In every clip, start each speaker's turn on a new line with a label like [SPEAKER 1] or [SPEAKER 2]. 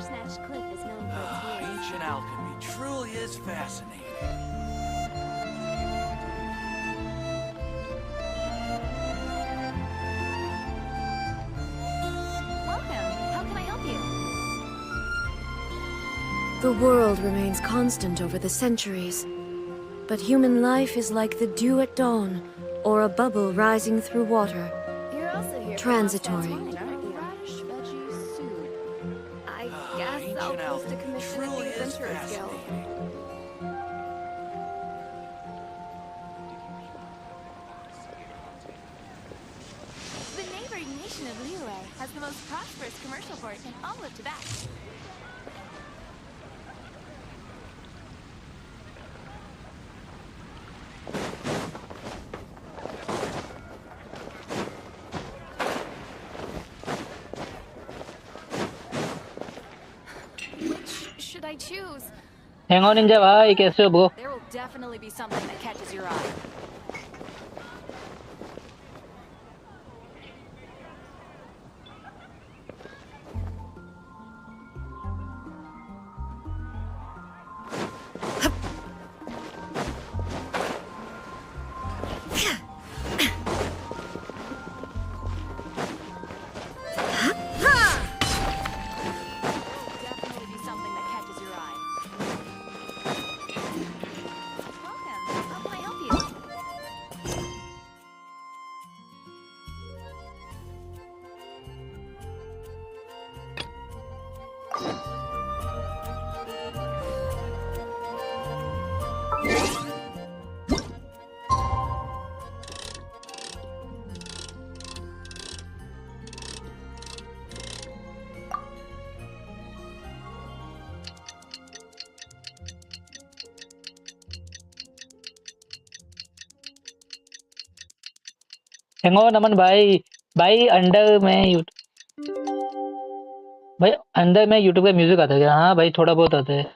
[SPEAKER 1] Snatch Cliff is known for its views.
[SPEAKER 2] Ancient alchemy truly is fascinating.
[SPEAKER 1] Welcome. How can I help you?
[SPEAKER 3] The world remains constant over the centuries, but human life is like the dew at dawn, or a bubble rising through water.
[SPEAKER 1] You're also here.
[SPEAKER 3] Transitory.
[SPEAKER 1] Radish veggie soup. I guess I'll
[SPEAKER 2] Ancient
[SPEAKER 1] post a
[SPEAKER 2] alchemy
[SPEAKER 1] commission at
[SPEAKER 2] truly
[SPEAKER 1] the
[SPEAKER 2] is
[SPEAKER 1] Adventurers Guild.
[SPEAKER 2] fascinating.
[SPEAKER 1] The neighboring nation of Liyue has the most prosperous commercial port in all of Tibet. Which should I choose?
[SPEAKER 4] Hang on Ninja भाई कैसे हो bro?
[SPEAKER 1] There will definitely be something that catches your eye. Definitely be something that catches your eye. Welcome. How can I help you?
[SPEAKER 4] Hang on Aman भाई भाई under में भाई अंदर में YouTube का म्यूजिक आता है क्या? हाँ भाई थोड़ा बहुत आता है.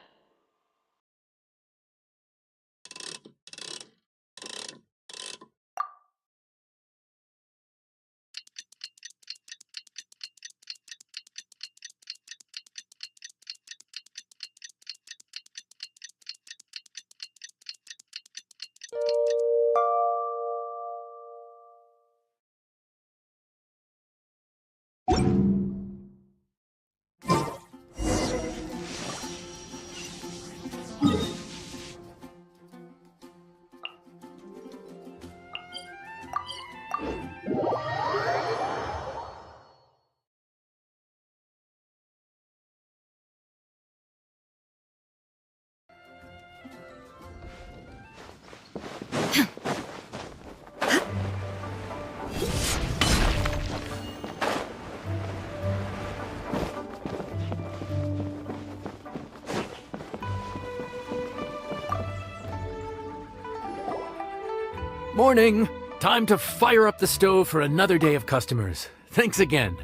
[SPEAKER 5] Morning! Time to fire up the stove for another day of customers. Thanks again.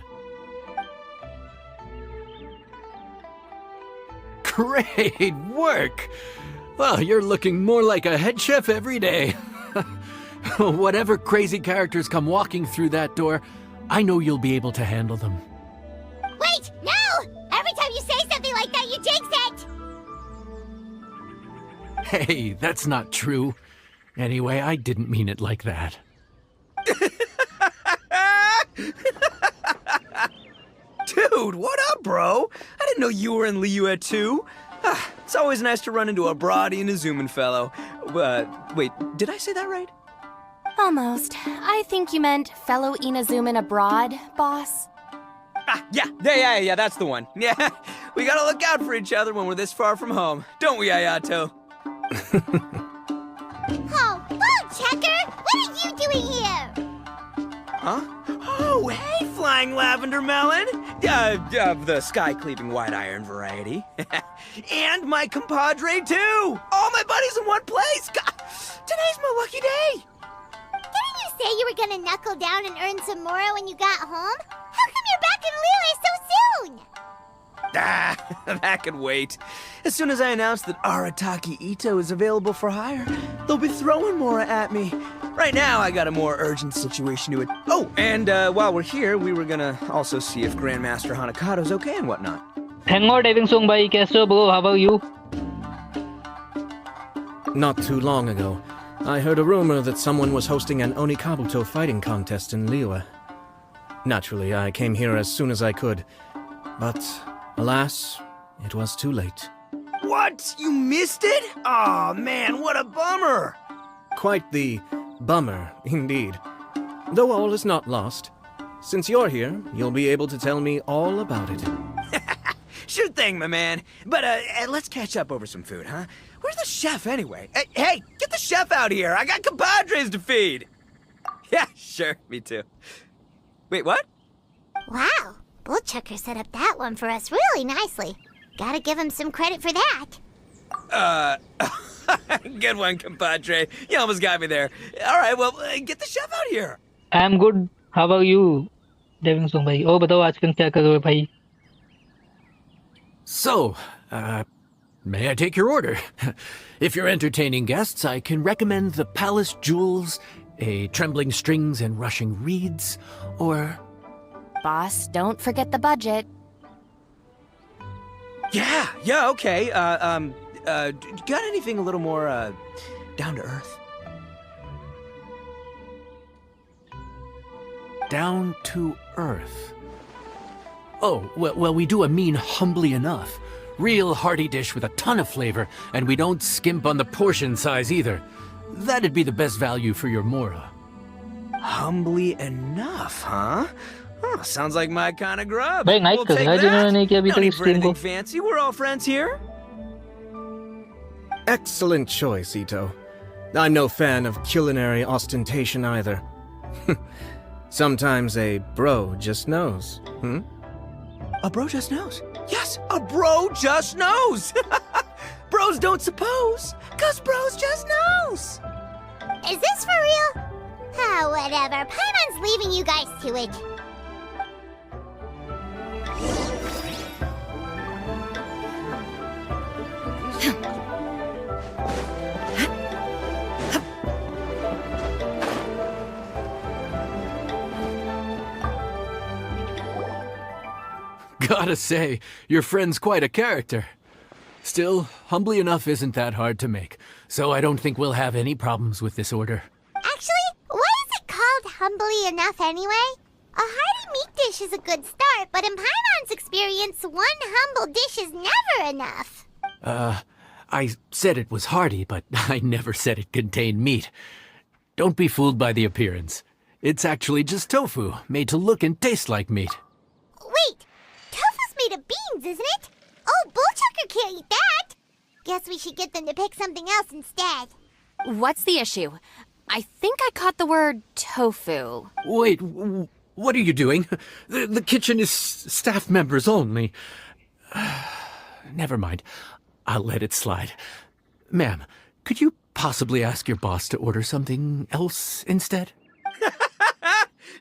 [SPEAKER 5] Great work! Well, you're looking more like a head chef every day. Whatever crazy characters come walking through that door, I know you'll be able to handle them.
[SPEAKER 6] Wait! No! Every time you say something like that, you jinx it!
[SPEAKER 5] Hey, that's not true. Anyway, I didn't mean it like that.
[SPEAKER 7] Dude, what up, bro? I didn't know you were in Liyue too. It's always nice to run into a Brody and a Zoomin fellow. Wait, did I say that right?
[SPEAKER 6] Almost. I think you meant fellow Inazuman abroad, boss.
[SPEAKER 7] Yeah, that's the one. Yeah, we gotta look out for each other when we're this far from home. Don't we, Ayato?
[SPEAKER 6] Oh, Checker! What are you doing here?
[SPEAKER 7] Huh? Oh, hey, Flying Lavender Melon! Of the sky-cleaving white iron variety. And my compadre, too! All my buddies in one place! God, today's my lucky day!
[SPEAKER 6] Didn't you say you were gonna knuckle down and earn some more when you got home? How come you're back in Liyue so soon?
[SPEAKER 7] That could wait. As soon as I announce that Arataki Ito is available for hire, they'll be throwing Mora at me. Right now, I got a more urgent situation to Oh, and while we're here, we were gonna also see if Grandmaster Hanakado's okay and whatnot.
[SPEAKER 4] Hango diving song by Castro bro, how about you?
[SPEAKER 8] Not too long ago, I heard a rumor that someone was hosting an Onikabuto fighting contest in Liyue. Naturally, I came here as soon as I could, but alas, it was too late.
[SPEAKER 7] What? You missed it? Aw, oh, man, what a bummer!
[SPEAKER 8] Quite the bummer, indeed. Though all is not lost. Since you're here, you'll be able to tell me all about it.
[SPEAKER 7] Sure thing, my man. But let's catch up over some food, huh? Where's the chef, anyway? Hey, get the chef out here! I got compadres to feed! Yeah, sure, me too. Wait, what?
[SPEAKER 6] Wow, Bullchucker set up that one for us really nicely. Gotta give him some credit for that.
[SPEAKER 7] Good one, compadre. You almost got me there. All right, well, get the chef out here.
[SPEAKER 4] I'm good. How about you? Diving song bhai. Oh, batao aajkal kya kar rahe ho bhai?
[SPEAKER 5] So, may I take your order? If you're entertaining guests, I can recommend the Palace Jewels, a Trembling Strings and Rushing Reeds, or...
[SPEAKER 1] Boss, don't forget the budget.
[SPEAKER 7] Yeah, okay. Got anything a little more, down to earth?
[SPEAKER 5] Down to earth. Oh, well, we do a mean humbly enough. Real hearty dish with a ton of flavor, and we don't skimp on the portion size either. That'd be the best value for your Mora.
[SPEAKER 7] Humbly enough, huh? Huh, sounds like my kind of grub.
[SPEAKER 4] Bhai, nice
[SPEAKER 7] We'll
[SPEAKER 4] कर
[SPEAKER 7] take
[SPEAKER 4] रहा है जिन्होंने
[SPEAKER 7] that.
[SPEAKER 4] नहीं किया अभी
[SPEAKER 7] No
[SPEAKER 4] तक
[SPEAKER 7] need for
[SPEAKER 4] stream को.
[SPEAKER 7] anything fancy. We're all friends here.
[SPEAKER 8] Excellent choice, Ito. I'm no fan of culinary ostentation either. Sometimes a bro just knows,
[SPEAKER 7] A bro just knows. Yes, a bro just knows. Bros don't suppose, 'cause bros just knows.
[SPEAKER 6] Is this for real? Ah, whatever. Paimon's leaving you guys to it.
[SPEAKER 5] Gotta say, your friend's quite a character. Still, humbly enough isn't that hard to make, so I don't think we'll have any problems with this order.
[SPEAKER 6] Actually, why is it called humbly enough anyway? A hearty meat dish is a good start, but in Paimon's experience, one humble dish is never enough.
[SPEAKER 5] I said it was hearty, but I never said it contained meat. Don't be fooled by the appearance. It's actually just tofu, made to look and taste like meat.
[SPEAKER 6] Wait, tofu's made of beans, isn't it? Oh, Bullchucker can't eat that. Guess we should get them to pick something else instead.
[SPEAKER 1] What's the issue? I think I caught the word tofu.
[SPEAKER 5] Wait, what are you doing? The kitchen is staff members only. Never mind. I'll let it slide. Ma'am, could you possibly ask your boss to order something else instead?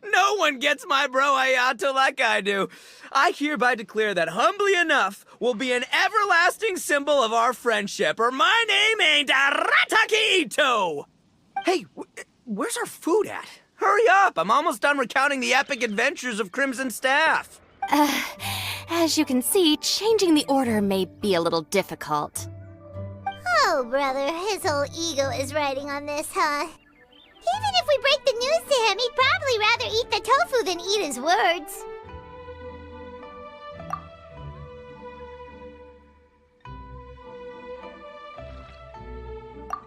[SPEAKER 7] No one gets my bro Ayato like I do. I hereby declare that humbly enough will be an everlasting symbol of our friendship, or my name ain't Arataki Ito. Hey, where's our food at? Hurry up, I'm almost done recounting the epic adventures of Crimson Staff.
[SPEAKER 1] As you can see, changing the order may be a little difficult.
[SPEAKER 6] Oh, brother, his whole ego is riding on this, huh? Even if we break the news to him, he'd probably rather eat the tofu than eat his words.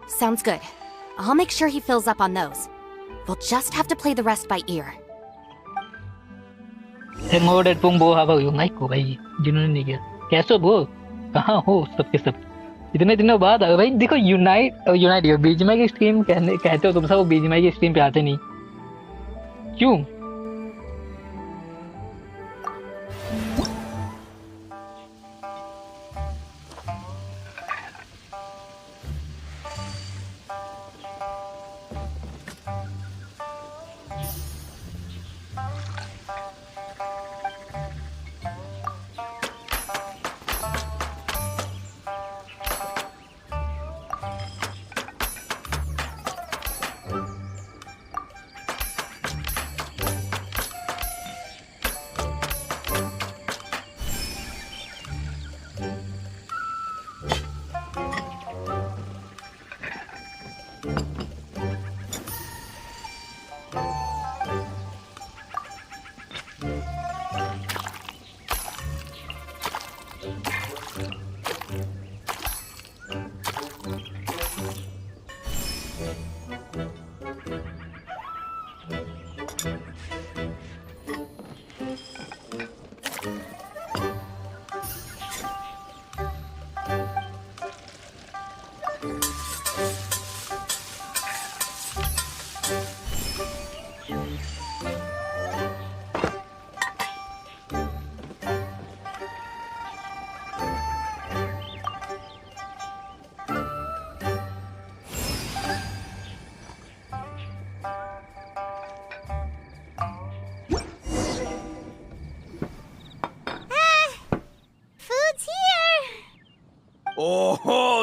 [SPEAKER 1] Sounds good. I'll make sure he fills up on those. We'll just have to play the rest by ear.
[SPEAKER 4] Hango dead pong bro, how about you? Nice को भाई जिन्होंने नहीं किया. कैसे हो bro? कहाँ हो सबके सब? इतने दिनों बाद आ गए भाई. देखो यूनाइट बीजीएमआई की स्ट्रीम कहते हो तुम सब, बीजीएमआई की स्ट्रीम पे आते नहीं क्यों?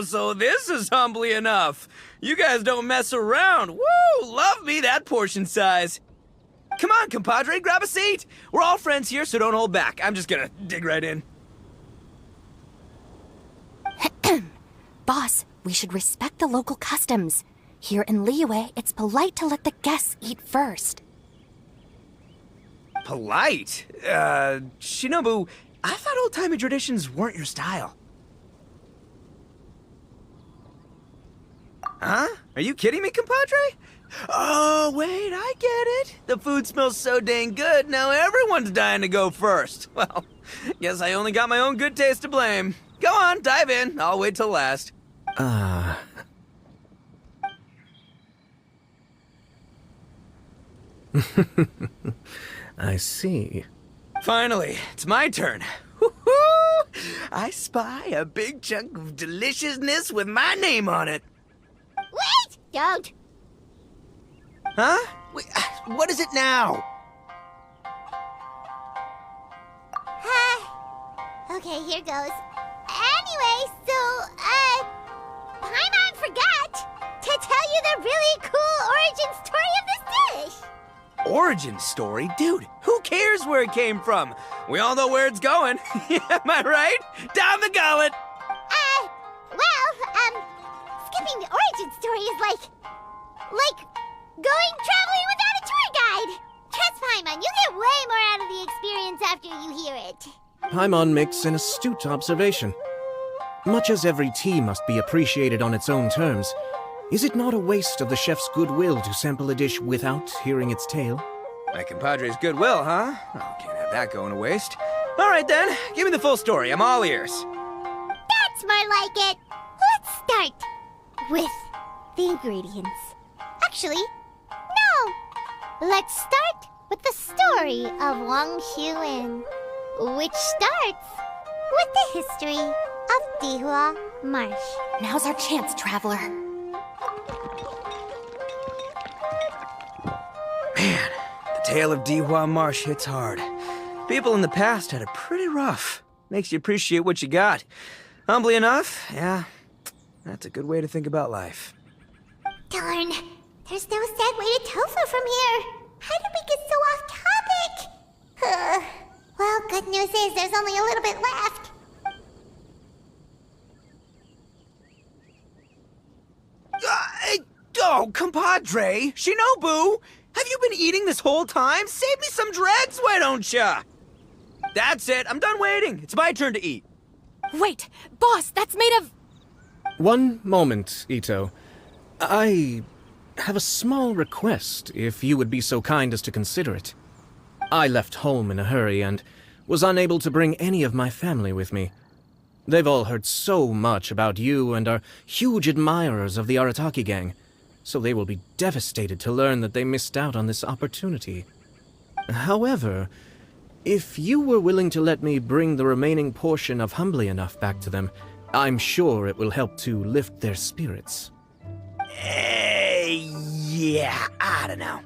[SPEAKER 7] so this is humbly enough. You guys don't mess around. Woo! Love me that portion size. Come on, compadre, grab a seat. We're all friends here, so don't hold back. I'm just gonna dig right in.
[SPEAKER 9] Boss, we should respect the local customs. Here in Liyue, it's polite to let the guests eat first.
[SPEAKER 7] Polite? Shinobu, I thought old-timey traditions weren't your style. Huh? Are you kidding me, compadre? Oh, wait, I get it. The food smells so dang good, now everyone's dying to go first. Well, guess I only got my own good taste to blame. Go on, dive in. I'll wait till last.
[SPEAKER 8] I see.
[SPEAKER 7] Finally, it's my turn. Woo-hoo! I spy a big chunk of deliciousness with my name on it.
[SPEAKER 6] Wait! Don't!
[SPEAKER 7] Huh? Wait, what is it now?
[SPEAKER 6] Okay, here goes. Anyway, so, Paimon forgot to tell you the really cool origin story of this dish.
[SPEAKER 7] Origin story? Dude, who cares where it came from? We all know where it's going. Am I right? Down the gullet!
[SPEAKER 6] Skipping the origin story is like going traveling without a tour guide. Trust Paimon, you get way more out of the experience after you hear it.
[SPEAKER 8] Paimon makes an astute observation. Much as every tea must be appreciated on its own terms, is it not a waste of the chef's goodwill to sample a dish without hearing its tale?
[SPEAKER 7] My compadre's goodwill, huh? Oh, can't have that going to waste. All right then, give me the full story. I'm all ears.
[SPEAKER 6] That's more like it. Let's start with the ingredients. Actually, no. Let's start with the story of Wang Xianyun, which starts with the history of Dihua Marsh.
[SPEAKER 9] Now's our chance, traveler.
[SPEAKER 7] Man, the tale of Dihua Marsh hits hard. People in the past had it pretty rough. Makes you appreciate what you got. Humbly enough, yeah, that's a good way to think about life.
[SPEAKER 6] Darn, there's no segue to tofu from here. How did we get so off topic? Well, good news is there's only a little bit left.
[SPEAKER 7] Oh, compadre, Shinobu, have you been eating this whole time? Save me some dregs, why don't ya? That's it, I'm done waiting. It's my turn to eat.
[SPEAKER 9] Wait, boss, that's made of...
[SPEAKER 8] One moment, Ito. I have a small request, if you would be so kind as to consider it. I left home in a hurry and was unable to bring any of my family with me. They've all heard so much about you and are huge admirers of the Arataki gang, so they will be devastated to learn that they missed out on this opportunity. However, if you were willing to let me bring the remaining portion of Humbly Enough back to them, I'm sure it will help to lift their spirits.
[SPEAKER 7] Yeah, I don't know.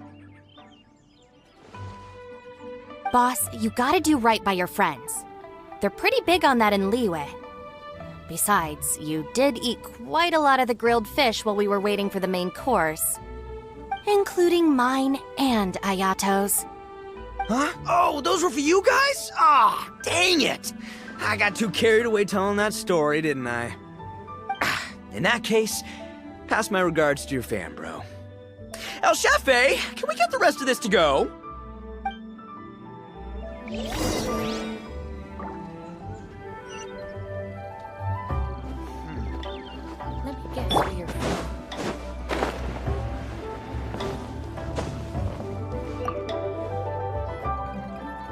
[SPEAKER 9] Boss, you gotta do right by your friends. They're pretty big on that in Liyue. Besides, you did eat quite a lot of the grilled fish while we were waiting for the main course. Including mine and Ayato's.
[SPEAKER 7] Huh? Oh, those were for you guys? Ah, dang it! I got too carried away telling that story, didn't I? In that case, pass my regards to your fan, bro. El Chefe, can we get the rest of this to go?
[SPEAKER 1] Let me guess where you're from.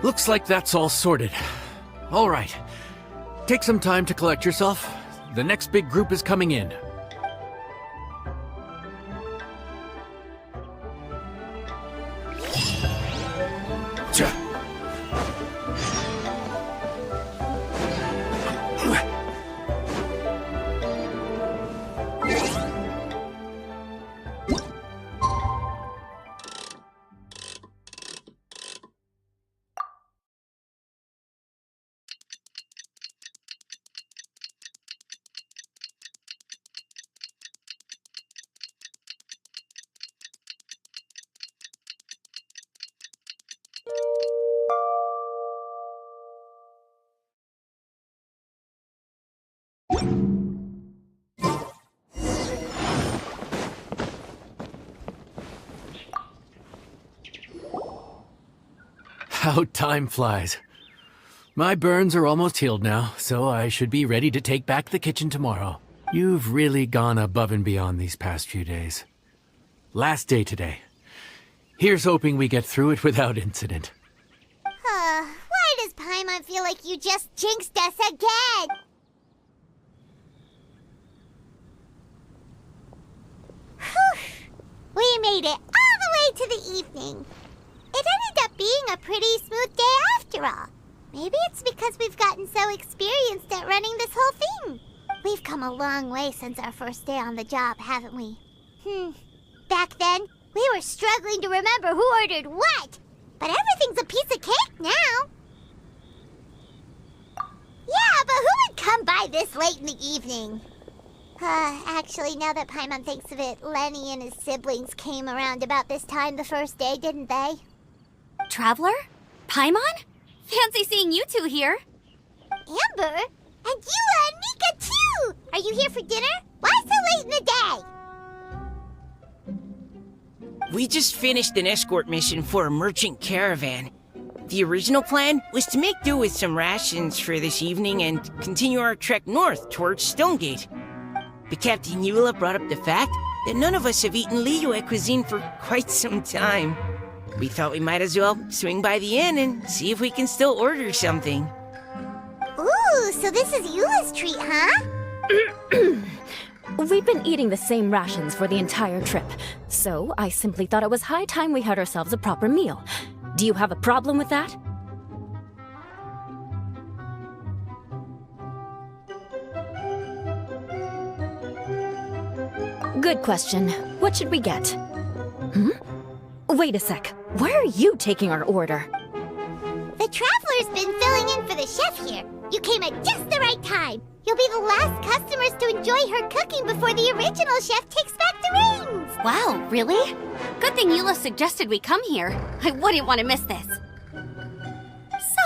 [SPEAKER 5] Looks like that's all sorted. All right. Take some time to collect yourself. The next big group is coming in. How time flies. My burns are almost healed now, so I should be ready to take back the kitchen tomorrow. You've really gone above and beyond these past few days. Last day today. Here's hoping we get through it without incident.
[SPEAKER 6] Why does Paimon feel like you just jinxed us again? Whew. We made it all the way to the evening. It ended up being a pretty smooth day after all. Maybe it's because we've gotten so experienced at running this whole thing. We've come a long way since our first day on the job, haven't we? Back then, we were struggling to remember who ordered what. But everything's a piece of cake now. Yeah, but who would come by this late in the evening? Actually, now that Paimon thinks of it, Lenny and his siblings came around about this time the first day, didn't they?
[SPEAKER 9] Traveler? Paimon? Fancy seeing you two here.
[SPEAKER 6] Amber? And Eula and Mika, too! Are you here for dinner? Why so late in the day?
[SPEAKER 10] We just finished an escort mission for a merchant caravan. The original plan was to make do with some rations for this evening and continue our trek north towards Stonegate. But Captain Eula brought up the fact that none of us have eaten Liyue cuisine for quite some time. We thought we might as well swing by the inn and see if we can still order something.
[SPEAKER 6] Ooh, so this is Eula's treat, huh?
[SPEAKER 3] We've been eating the same rations for the entire trip, so I simply thought it was high time we had ourselves a proper meal. Do you have a problem with that? Good question. What should we get? Wait a sec. Why are you taking our order?
[SPEAKER 6] The Traveler's been filling in for the chef here. You came at just the right time. You'll be the last customers to enjoy her cooking before the original chef takes back the reins.
[SPEAKER 9] Wow, really? Good thing Eula suggested we come here. I wouldn't want to miss this.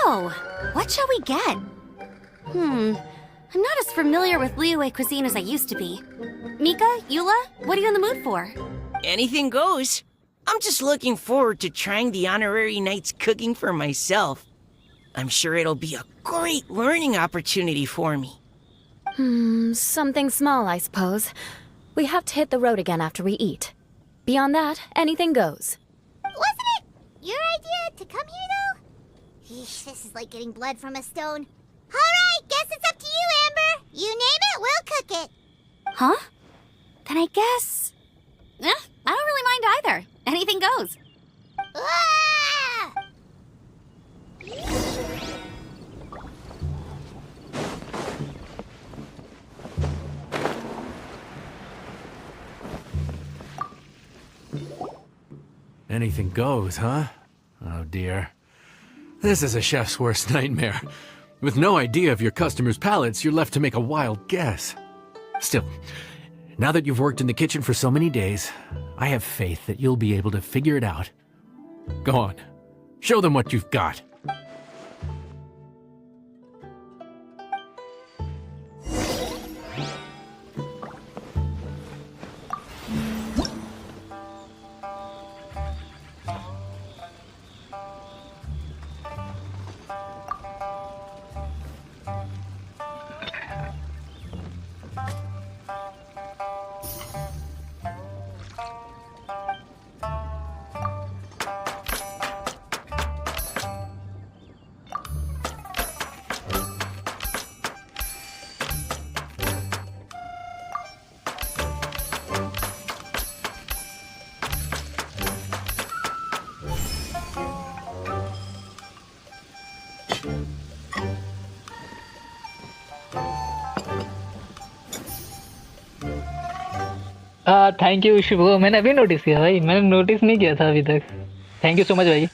[SPEAKER 9] So, what shall we get? I'm not as familiar with Liyue cuisine as I used to be. Mika, Eula, what are you in the mood for?
[SPEAKER 10] Anything goes. I'm just looking forward to trying the honorary knight's cooking for myself. I'm sure it'll be a great learning opportunity for me.
[SPEAKER 3] Something small, I suppose. We have to hit the road again after we eat. Beyond that, anything goes.
[SPEAKER 6] Wasn't it your idea to come here, though? Eesh, this is like getting blood from a stone. All right, guess it's up to you, Amber. You name it, we'll cook it.
[SPEAKER 9] Huh? Then I guess... I don't really mind either. Anything goes.
[SPEAKER 6] Ah!
[SPEAKER 5] Anything goes, huh? Oh dear. This is a chef's worst nightmare. With no idea of your customers' palates, you're left to make a wild guess. Still, now that you've worked in the kitchen for so many days, I have faith that you'll be able to figure it out. Go on. Show them what you've got.
[SPEAKER 4] Thank you Shubh, मैंने अभी notice किया भाई, मैंने notice नहीं किया था अभी तक. थैंक यू सो मच भाई.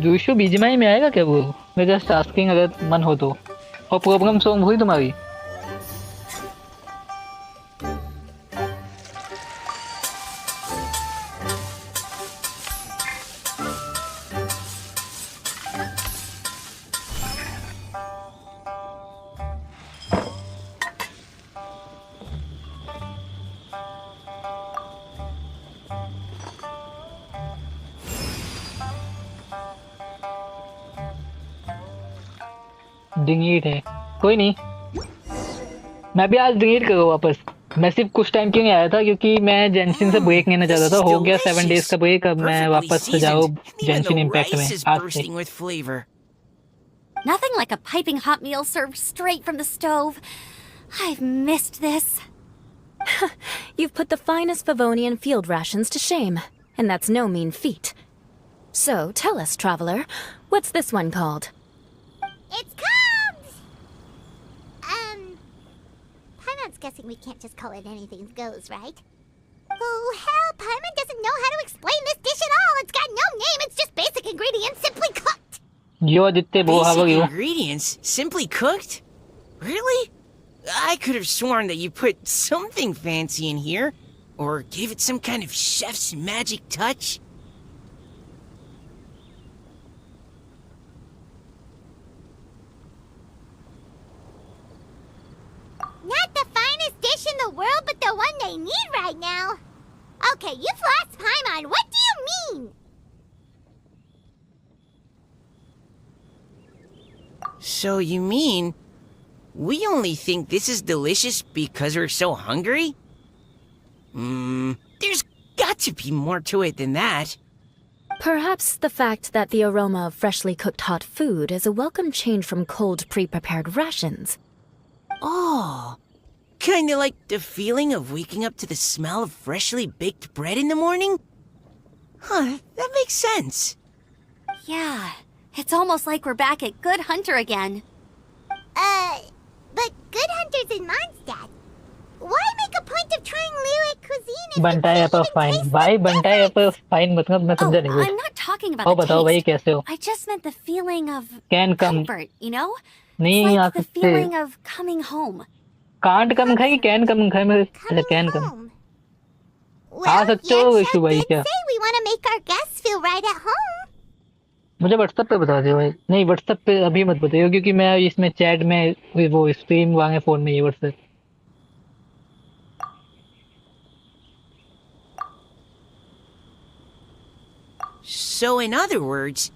[SPEAKER 4] जोशु बीजीएमआई में आएगा क्या वो? मैं जस्ट आस्किंग, अगर मन हो तो. और प्रॉब्लम सॉन्ग हुई तुम्हारी? डिलीट है कोई नहीं मैं भी आज डिलीट करूँ वापस मैं सिर्फ कुछ टाइम क्यों नहीं आया था क्योंकि मैं जेंशिन से ब्रेक लेना चाहता था हो गया 7 days का ब्रेक अब मैं
[SPEAKER 10] Perfectly
[SPEAKER 4] वापस से जाऊँ
[SPEAKER 10] seasoned. And even
[SPEAKER 4] जेंशिन
[SPEAKER 10] the
[SPEAKER 4] impact में
[SPEAKER 10] rice is
[SPEAKER 4] आज से
[SPEAKER 10] bursting with flavor.
[SPEAKER 9] Nothing like a piping hot meal served straight from the stove. I've missed this.
[SPEAKER 3] You've put the finest Favonian field rations to shame, and that's no mean feat. So, tell us, traveler, what's this one called?
[SPEAKER 6] It's called... Paimon's guessing we can't just call it anything goes, right? Oh, hell, Paimon doesn't know how to explain this dish at all. It's got no name, it's just basic ingredients simply cooked.
[SPEAKER 4] यो आदित्य वो how are
[SPEAKER 10] Basic
[SPEAKER 4] you
[SPEAKER 10] ingredients simply cooked? Really? I could have sworn that you put something fancy in here, or gave it some kind of chef's magic touch.
[SPEAKER 6] Not the finest dish in the world, but the one they need right now. Okay, you've lost Paimon. What do you mean?
[SPEAKER 10] So you mean we only think this is delicious because we're so hungry? There's got to be more to it than that.
[SPEAKER 3] Perhaps the fact that the aroma of freshly cooked hot food is a welcome change from cold, pre-prepared rations.
[SPEAKER 10] Oh, kinda like the feeling of waking up to the smell of freshly baked bread in the morning? Huh, that makes sense.
[SPEAKER 9] Yeah, it's almost like we're back at Good Hunter again.
[SPEAKER 6] But Good Hunter's in Mondstadt. Why make a point of trying Liyue cuisine if
[SPEAKER 4] बनता है पर fine भाई बनता है पर fine मतलब मैं
[SPEAKER 9] Oh,
[SPEAKER 4] समझा नहीं
[SPEAKER 9] I'm not talking about
[SPEAKER 4] और
[SPEAKER 9] the
[SPEAKER 4] बताओ भाई
[SPEAKER 9] taste.
[SPEAKER 4] कैसे हो
[SPEAKER 9] I just meant the feeling of
[SPEAKER 4] can come
[SPEAKER 9] comfort, you know?
[SPEAKER 4] नहीं
[SPEAKER 9] It's
[SPEAKER 4] आ
[SPEAKER 9] like the
[SPEAKER 4] सकते
[SPEAKER 9] feeling of coming home.
[SPEAKER 4] Can't come खाएगी कैन कम खाए मैं अच्छा कैन कम
[SPEAKER 6] home?
[SPEAKER 4] आ
[SPEAKER 6] Well,
[SPEAKER 4] सकते हो
[SPEAKER 6] your
[SPEAKER 4] इशू
[SPEAKER 6] chef
[SPEAKER 4] भाई
[SPEAKER 6] did
[SPEAKER 4] क्या
[SPEAKER 6] say we want to make our guests feel right at home.
[SPEAKER 4] मुझे व्हाट्सएप पे बता दियो भाई नहीं व्हाट्सएप पे अभी मत बताइए क्योंकि मैं इसमें चैट में वो स्ट्रीम वांगे फोन में ये WhatsApp
[SPEAKER 10] So in other words,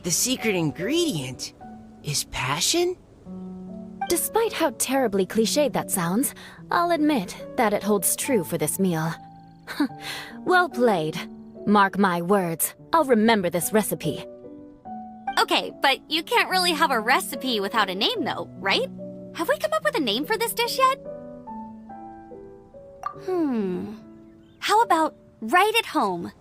[SPEAKER 10] the secret ingredient is passion?
[SPEAKER 3] Despite how terribly cliched that sounds, I'll admit that it holds true for this meal. Well played. Mark my words, I'll remember this recipe.
[SPEAKER 9] Okay, but you can't really have a recipe without a name, though, right? Have we come up with a name for this dish yet? How about right at home?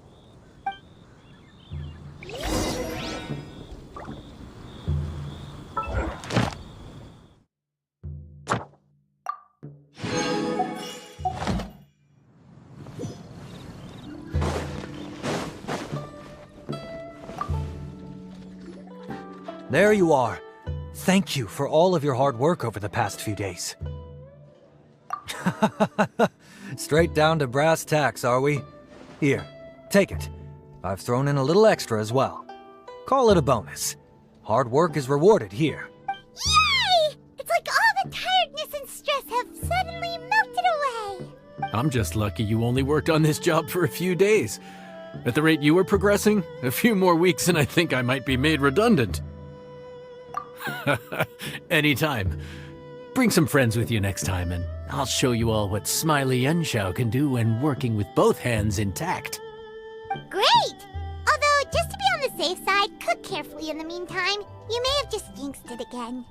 [SPEAKER 2] There you are. Thank you for all of your hard work over the past few days. Straight down to brass tacks, are we? Here, take it. I've thrown in a little extra as well. Call it a bonus. Hard work is rewarded here.
[SPEAKER 6] Yay! It's like all the tiredness and stress have suddenly melted away.
[SPEAKER 5] I'm just lucky you only worked on this job for a few days. At the rate you were progressing, a few more weeks and I think I might be made redundant. Anytime. Bring some friends with you next time and I'll show you all what Smiley Yenshao can do when working with both hands intact.
[SPEAKER 6] Great! Although, just to be on the safe side, cook carefully in the meantime. You may have just jinxed it again.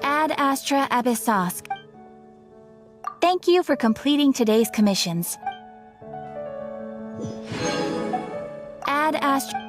[SPEAKER 11] Ad Astra Abyssosk. Thank you for completing today's commissions. Ad Astra...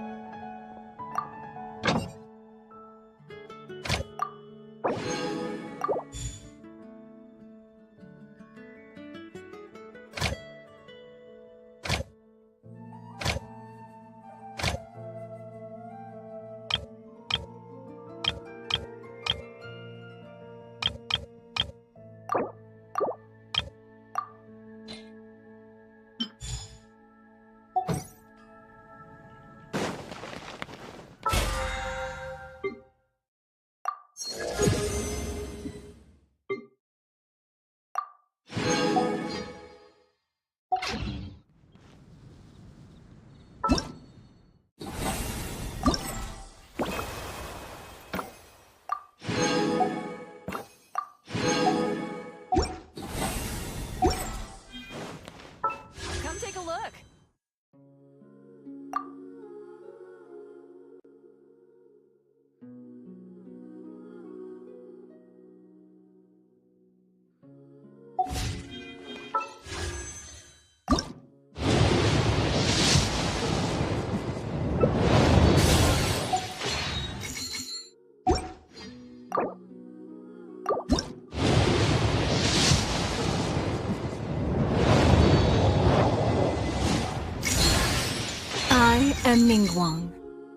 [SPEAKER 12] am Ningguang.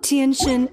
[SPEAKER 12] Tianshin.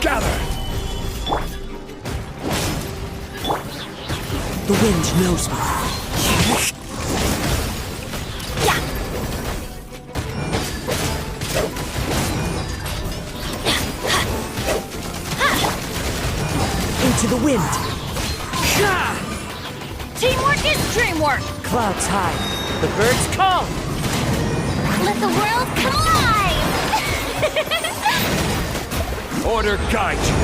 [SPEAKER 7] Gather! The wind knows me. Into the wind.
[SPEAKER 3] Teamwork is dreamwork!
[SPEAKER 7] Clouds high. The birds call.
[SPEAKER 3] Let the world come alive!
[SPEAKER 7] Order guide you.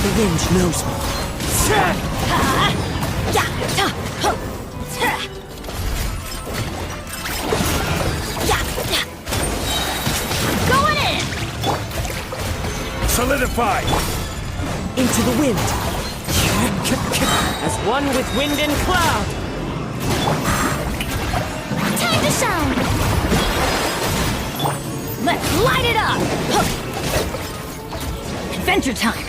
[SPEAKER 7] The wind knows me.
[SPEAKER 3] Going in!
[SPEAKER 7] Solidify! Into the wind. As one with wind and cloud.
[SPEAKER 3] Time to shine! Let's light it up! Adventure time!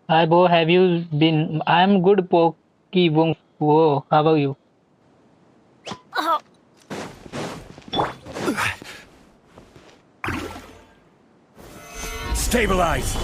[SPEAKER 4] Hi, Bo. Have you been? I'm good, Pokey Wong. Whoa, how about you?
[SPEAKER 3] Oh.
[SPEAKER 7] Stabilize!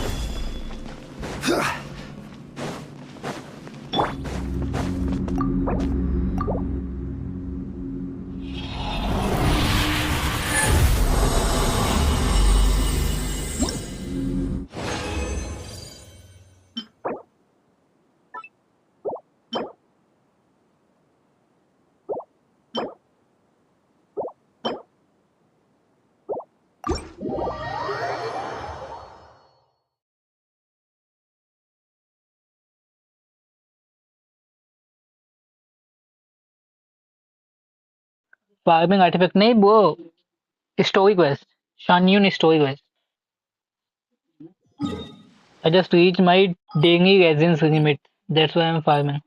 [SPEAKER 4] Farming artefact नहीं वो story quest शान्यून story quest I just reached my daily resins limit. That's why I'm farming.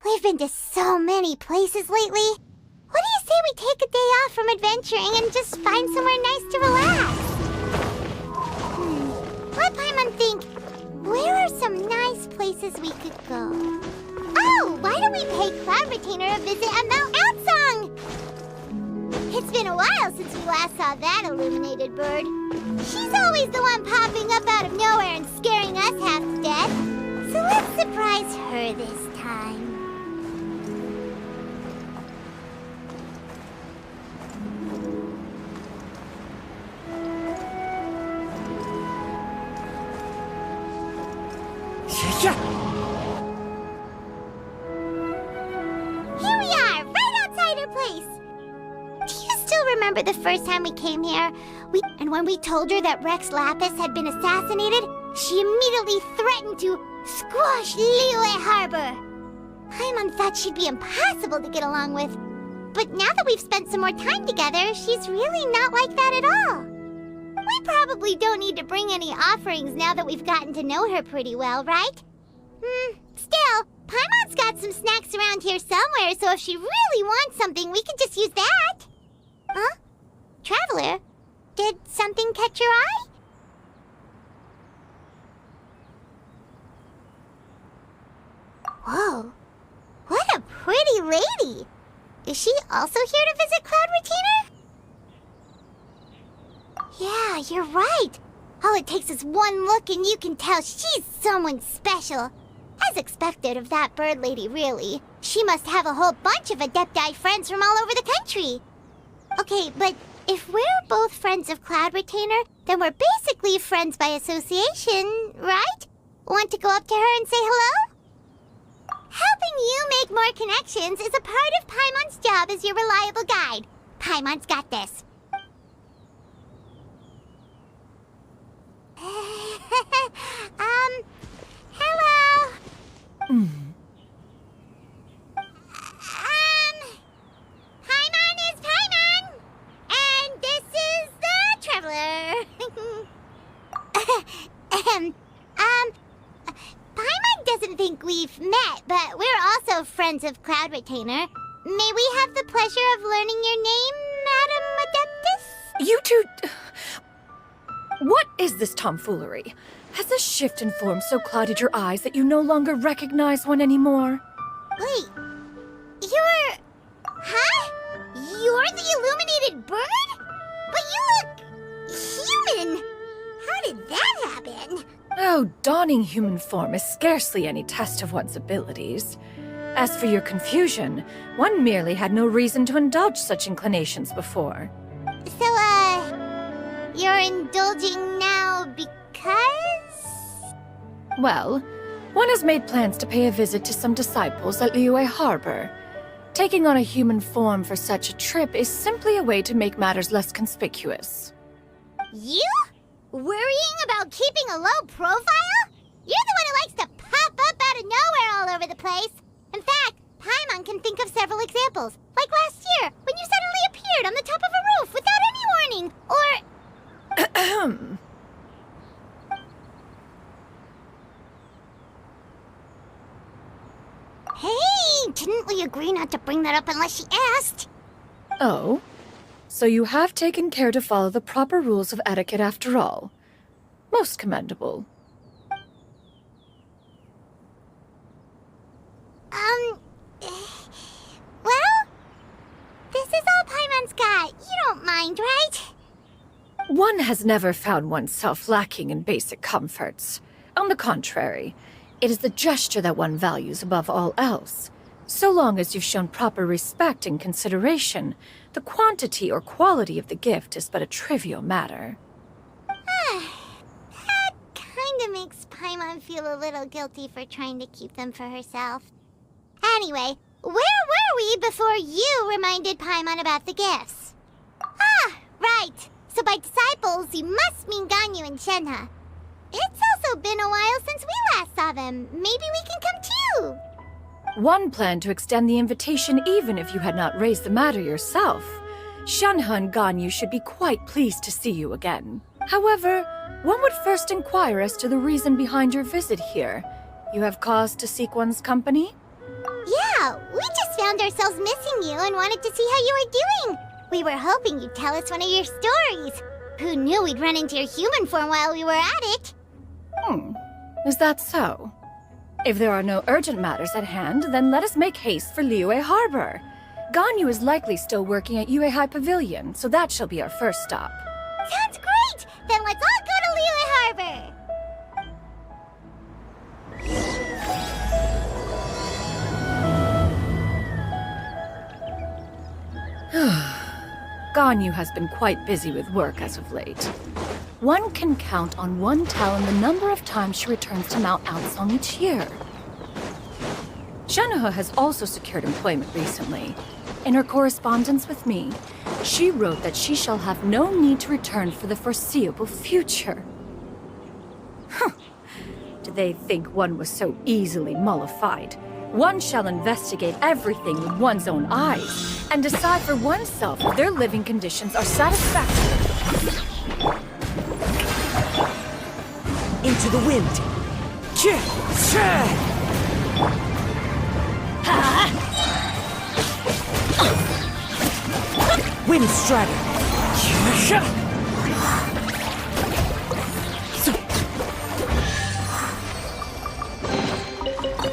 [SPEAKER 6] We've been to so many places lately. What do you say we take a day off from adventuring and just find somewhere nice to relax? Let Paimon think. Where are some nice places we could go? Oh, why don't we pay Cloud Retainer a visit at Mount Outsong? It's been a while since we last saw that illuminated bird. She's always the one popping up out of nowhere and scaring us half to death. So let's surprise her this time. Here we are, right outside her place. Do you still remember the first time we came here? And when we told her that Rex Lapis had been assassinated, she immediately threatened to squash Liyue Harbor. Paimon thought she'd be impossible to get along with. But now that we've spent some more time together, she's really not like that at all. We probably don't need to bring any offerings now that we've gotten to know her pretty well, right? Still, Paimon's got some snacks around here somewhere, so if she really wants something, we could just use that. Huh? Traveler, did something catch your eye? Whoa, what a pretty lady! Is she also here to visit Cloud Retainer? Yeah, you're right. All it takes is one look and you can tell she's someone special. As expected of that bird lady, really. She must have a whole bunch of Adepti friends from all over the country. Okay, but if we're both friends of Cloud Retainer, then we're basically friends by association, right? Want to go up to her and say hello? Helping you make more connections is a part of Paimon's job as your reliable guide. Paimon's got this. Hello. Paimon is Paimon, and this is the Traveler. Paimon doesn't think we've met, but we're also friends of Cloud Retainer. May we have the pleasure of learning your name, Madam Adeptus?
[SPEAKER 13] You two... What is this tomfoolery? Has this shift in form so clouded your eyes that you no longer recognize one anymore?
[SPEAKER 6] Wait, you're... Huh? You're the illuminated bird? But you look... human! How did that happen?
[SPEAKER 13] Oh, donning human form is scarcely any test of one's abilities. As for your confusion, one merely had no reason to indulge such inclinations before.
[SPEAKER 6] So, you're indulging now because?
[SPEAKER 13] Well, one has made plans to pay a visit to some disciples at Liyue Harbor. Taking on a human form for such a trip is simply a way to make matters less conspicuous.
[SPEAKER 6] You? Worrying about keeping a low profile? You're the one who likes to pop up out of nowhere all over the place. In fact, Paimon can think of several examples. Like last year, when you suddenly appeared on the top of a roof without any warning, or... Hey, didn't we agree not to bring that up unless she asked?
[SPEAKER 13] Oh? So you have taken care to follow the proper rules of etiquette after all. Most commendable.
[SPEAKER 6] Well, this is all Paimon's got. You don't mind, right?
[SPEAKER 13] One has never found oneself lacking in basic comforts. On the contrary, it is the gesture that one values above all else. So long as you've shown proper respect and consideration, the quantity or quality of the gift is but a trivial matter.
[SPEAKER 6] That kinda makes Paimon feel a little guilty for trying to keep them for herself. Anyway, where were we before you reminded Paimon about the gifts? Ah, right. So by disciples, you must mean Ganyu and Shenhe. It's also been a while since we last saw them. Maybe we can come too.
[SPEAKER 13] One planned to extend the invitation even if you had not raised the matter yourself. Shenhe and Ganyu should be quite pleased to see you again. However, one would first inquire as to the reason behind your visit here. You have cause to seek one's company?
[SPEAKER 6] Yeah, we just found ourselves missing you and wanted to see how you were doing. We were hoping you'd tell us one of your stories. Who knew we'd run into your human form while we were at it?
[SPEAKER 13] Is that so? If there are no urgent matters at hand, then let us make haste for Liyue Harbor. Ganyu is likely still working at Yue High Pavilion, so that shall be our first stop.
[SPEAKER 6] Sounds great! Then let's all go to Liyue Harbor!
[SPEAKER 13] Ganyu has been quite busy with work as of late. One can count on one talon the number of times she returns to Mount Altsong each year. Shenhe has also secured employment recently. In her correspondence with me, she wrote that she shall have no need to return for the foreseeable future. Did they think one was so easily mollified? One shall investigate everything with one's own eyes and decide for oneself if their living conditions are satisfactory.
[SPEAKER 7] Into the wind. Wind strider.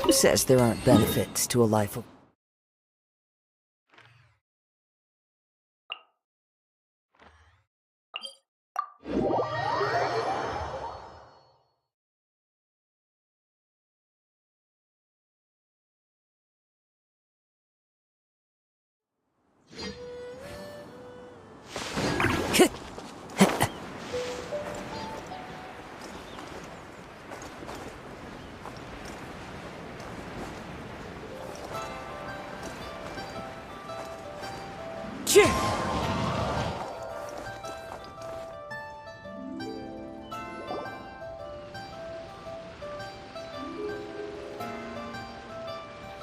[SPEAKER 7] Who says there aren't benefits to a life of...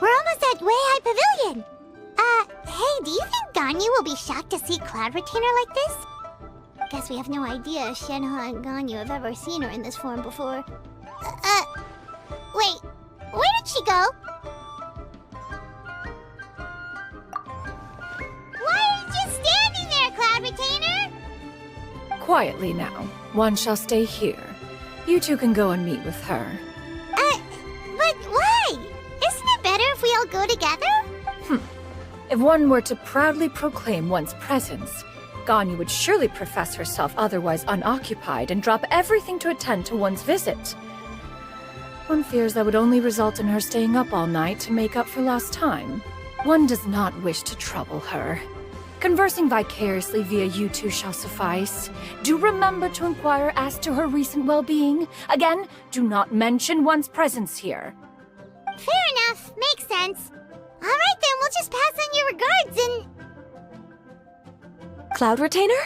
[SPEAKER 6] We're almost at Wei High Pavilion. Hey, do you think Ganyu will be shocked to see Cloud Retainer like this? Guess we have no idea if Shenhe and Ganyu have ever seen her in this form before. Wait, where did she go? Why are you just standing there, Cloud Retainer?
[SPEAKER 13] Quietly now. One shall stay here. You two can go and meet with her.
[SPEAKER 6] But why? Isn't it better if we all go together?
[SPEAKER 13] If one were to proudly proclaim one's presence, Ganyu would surely profess herself otherwise unoccupied and drop everything to attend to one's visit. One fears that would only result in her staying up all night to make up for lost time. One does not wish to trouble her. Conversing vicariously via you two shall suffice. Do remember to inquire as to her recent well-being. Again, do not mention one's presence here.
[SPEAKER 6] Fair enough. Makes sense. All right, then, we'll just pass on your regards and...
[SPEAKER 12] Cloud Retainer?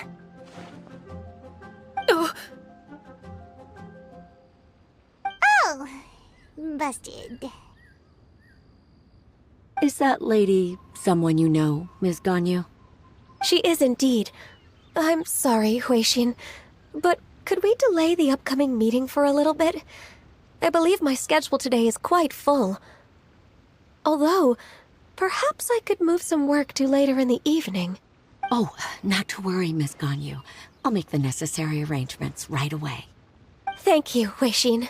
[SPEAKER 6] Oh, busted.
[SPEAKER 12] Is that lady someone you know, Miss Ganyu?
[SPEAKER 14] She is indeed. I'm sorry, Huixin, but could we delay the upcoming meeting for a little bit? I believe my schedule today is quite full. Although, perhaps I could move some work to later in the evening.
[SPEAKER 15] Oh, not to worry, Miss Ganyu. I'll make the necessary arrangements right away.
[SPEAKER 14] Thank you, Huixin.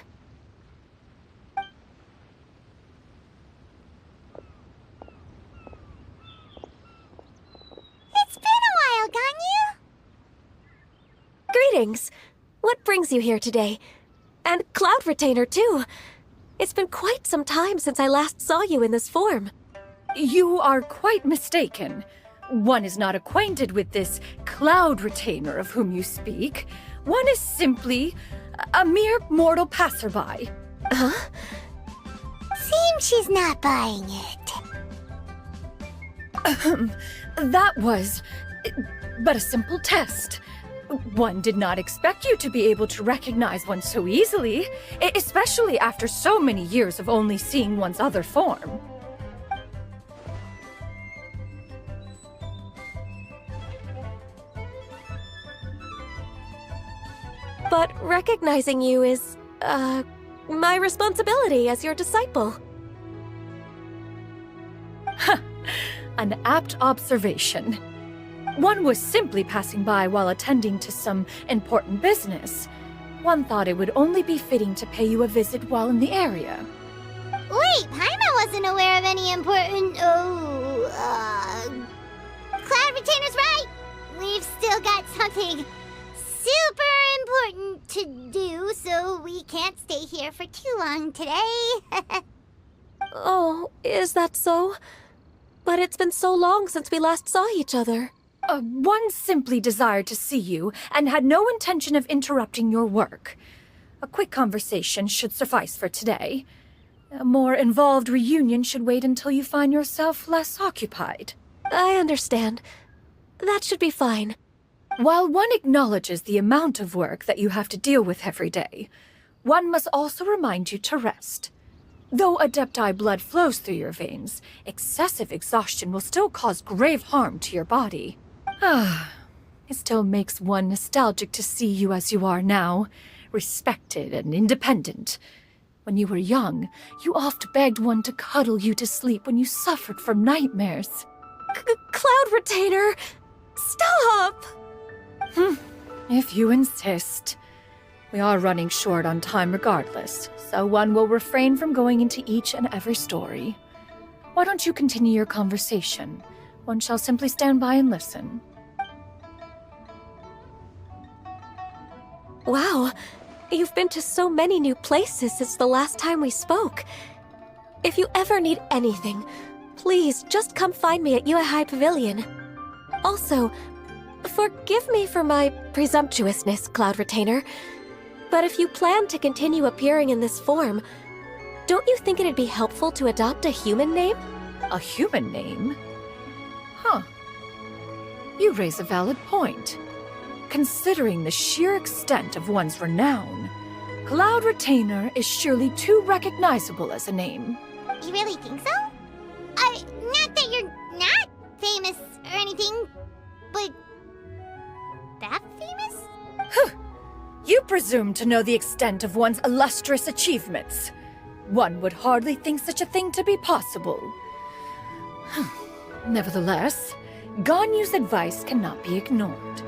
[SPEAKER 6] It's been a while, Ganyu.
[SPEAKER 14] Greetings. What brings you here today? And Cloud Retainer, too. It's been quite some time since I last saw you in this form.
[SPEAKER 13] You are quite mistaken. One is not acquainted with this Cloud Retainer of whom you speak. One is simply a mere mortal passerby.
[SPEAKER 14] Huh?
[SPEAKER 6] Seems she's not buying it.
[SPEAKER 13] That was but a simple test. One did not expect you to be able to recognize one so easily, especially after so many years of only seeing one's other form.
[SPEAKER 14] But recognizing you is, my responsibility as your disciple.
[SPEAKER 13] An apt observation. One was simply passing by while attending to some important business. One thought it would only be fitting to pay you a visit while in the area.
[SPEAKER 6] Wait, Paimon wasn't aware of any important... Cloud Retainer's right! We've still got something super important to do, so we can't stay here for too long today.
[SPEAKER 14] Oh, is that so? But it's been so long since we last saw each other.
[SPEAKER 13] One simply desired to see you and had no intention of interrupting your work. A quick conversation should suffice for today. A more involved reunion should wait until you find yourself less occupied.
[SPEAKER 14] I understand. That should be fine.
[SPEAKER 13] While one acknowledges the amount of work that you have to deal with every day, one must also remind you to rest. Though Adepti blood flows through your veins, excessive exhaustion will still cause grave harm to your body. It still makes one nostalgic to see you as you are now, respected and independent. When you were young, you oft begged one to cuddle you to sleep when you suffered from nightmares.
[SPEAKER 14] Cloud Retainer! Stop!
[SPEAKER 13] If you insist. We are running short on time regardless, so one will refrain from going into each and every story. Why don't you continue your conversation? One shall simply stand by and listen.
[SPEAKER 14] Wow, you've been to so many new places since the last time we spoke. If you ever need anything, please just come find me at Yuehai Pavilion. Also, forgive me for my presumptuousness, Cloud Retainer, but if you plan to continue appearing in this form, don't you think it'd be helpful to adopt a human name?
[SPEAKER 13] A human name? Huh. You raise a valid point. Considering the sheer extent of one's renown, Cloud Retainer is surely too recognizable as a name.
[SPEAKER 6] You really think so? Not that you're not famous or anything, but that famous?
[SPEAKER 13] You presume to know the extent of one's illustrious achievements. One would hardly think such a thing to be possible. Nevertheless, Ganyu's advice cannot be ignored.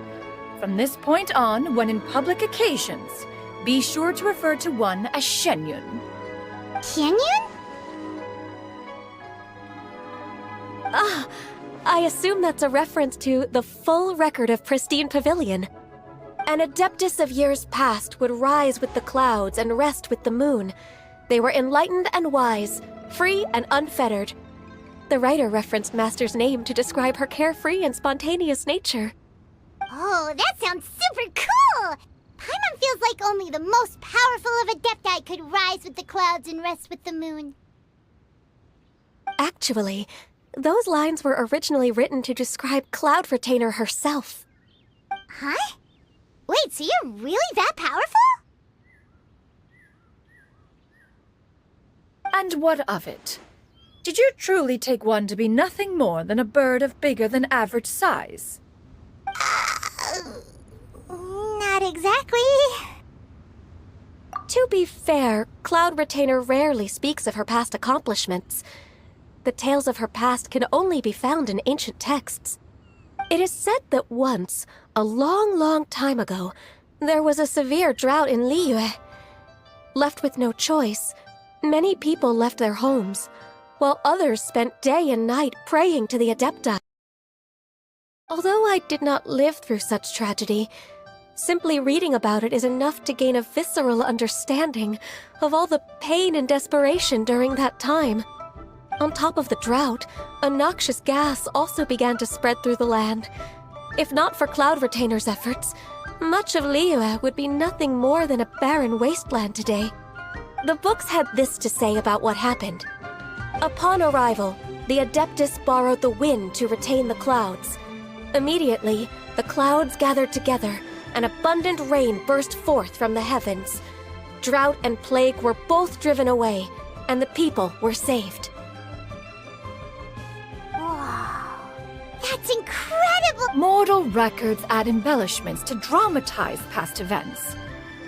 [SPEAKER 13] From this point on, when in public occasions, be sure to refer to one as Xianyun.
[SPEAKER 6] Xianyun?
[SPEAKER 14] I assume that's a reference to the full record of Pristine Pavilion. An adeptus of years past would rise with the clouds and rest with the moon. They were enlightened and wise, free and unfettered. The writer referenced Master's name to describe her carefree and spontaneous nature.
[SPEAKER 6] Oh, that sounds super cool! Paimon feels like only the most powerful of Adepti could rise with the clouds and rest with the moon.
[SPEAKER 14] Actually, those lines were originally written to describe Cloud Retainer herself.
[SPEAKER 6] Huh? Wait, so you're really that powerful?
[SPEAKER 13] And what of it? Did you truly take one to be nothing more than a bird of bigger than average size?
[SPEAKER 6] Not exactly.
[SPEAKER 14] To be fair, Cloud Retainer rarely speaks of her past accomplishments. The tales of her past can only be found in ancient texts. It is said that once, a long, long time ago, there was a severe drought in Liyue. Left with no choice, many people left their homes, while others spent day and night praying to the Adepti. Although I did not live through such tragedy, simply reading about it is enough to gain a visceral understanding of all the pain and desperation during that time. On top of the drought, a noxious gas also began to spread through the land. If not for Cloud Retainer's efforts, much of Liyue would be nothing more than a barren wasteland today. The books had this to say about what happened. Upon arrival, the Adeptus borrowed the wind to retain the clouds. Immediately, the clouds gathered together, and abundant rain burst forth from the heavens. Drought and plague were both driven away, and the people were saved.
[SPEAKER 6] Wow, that's incredible!
[SPEAKER 13] Mortal records add embellishments to dramatize past events.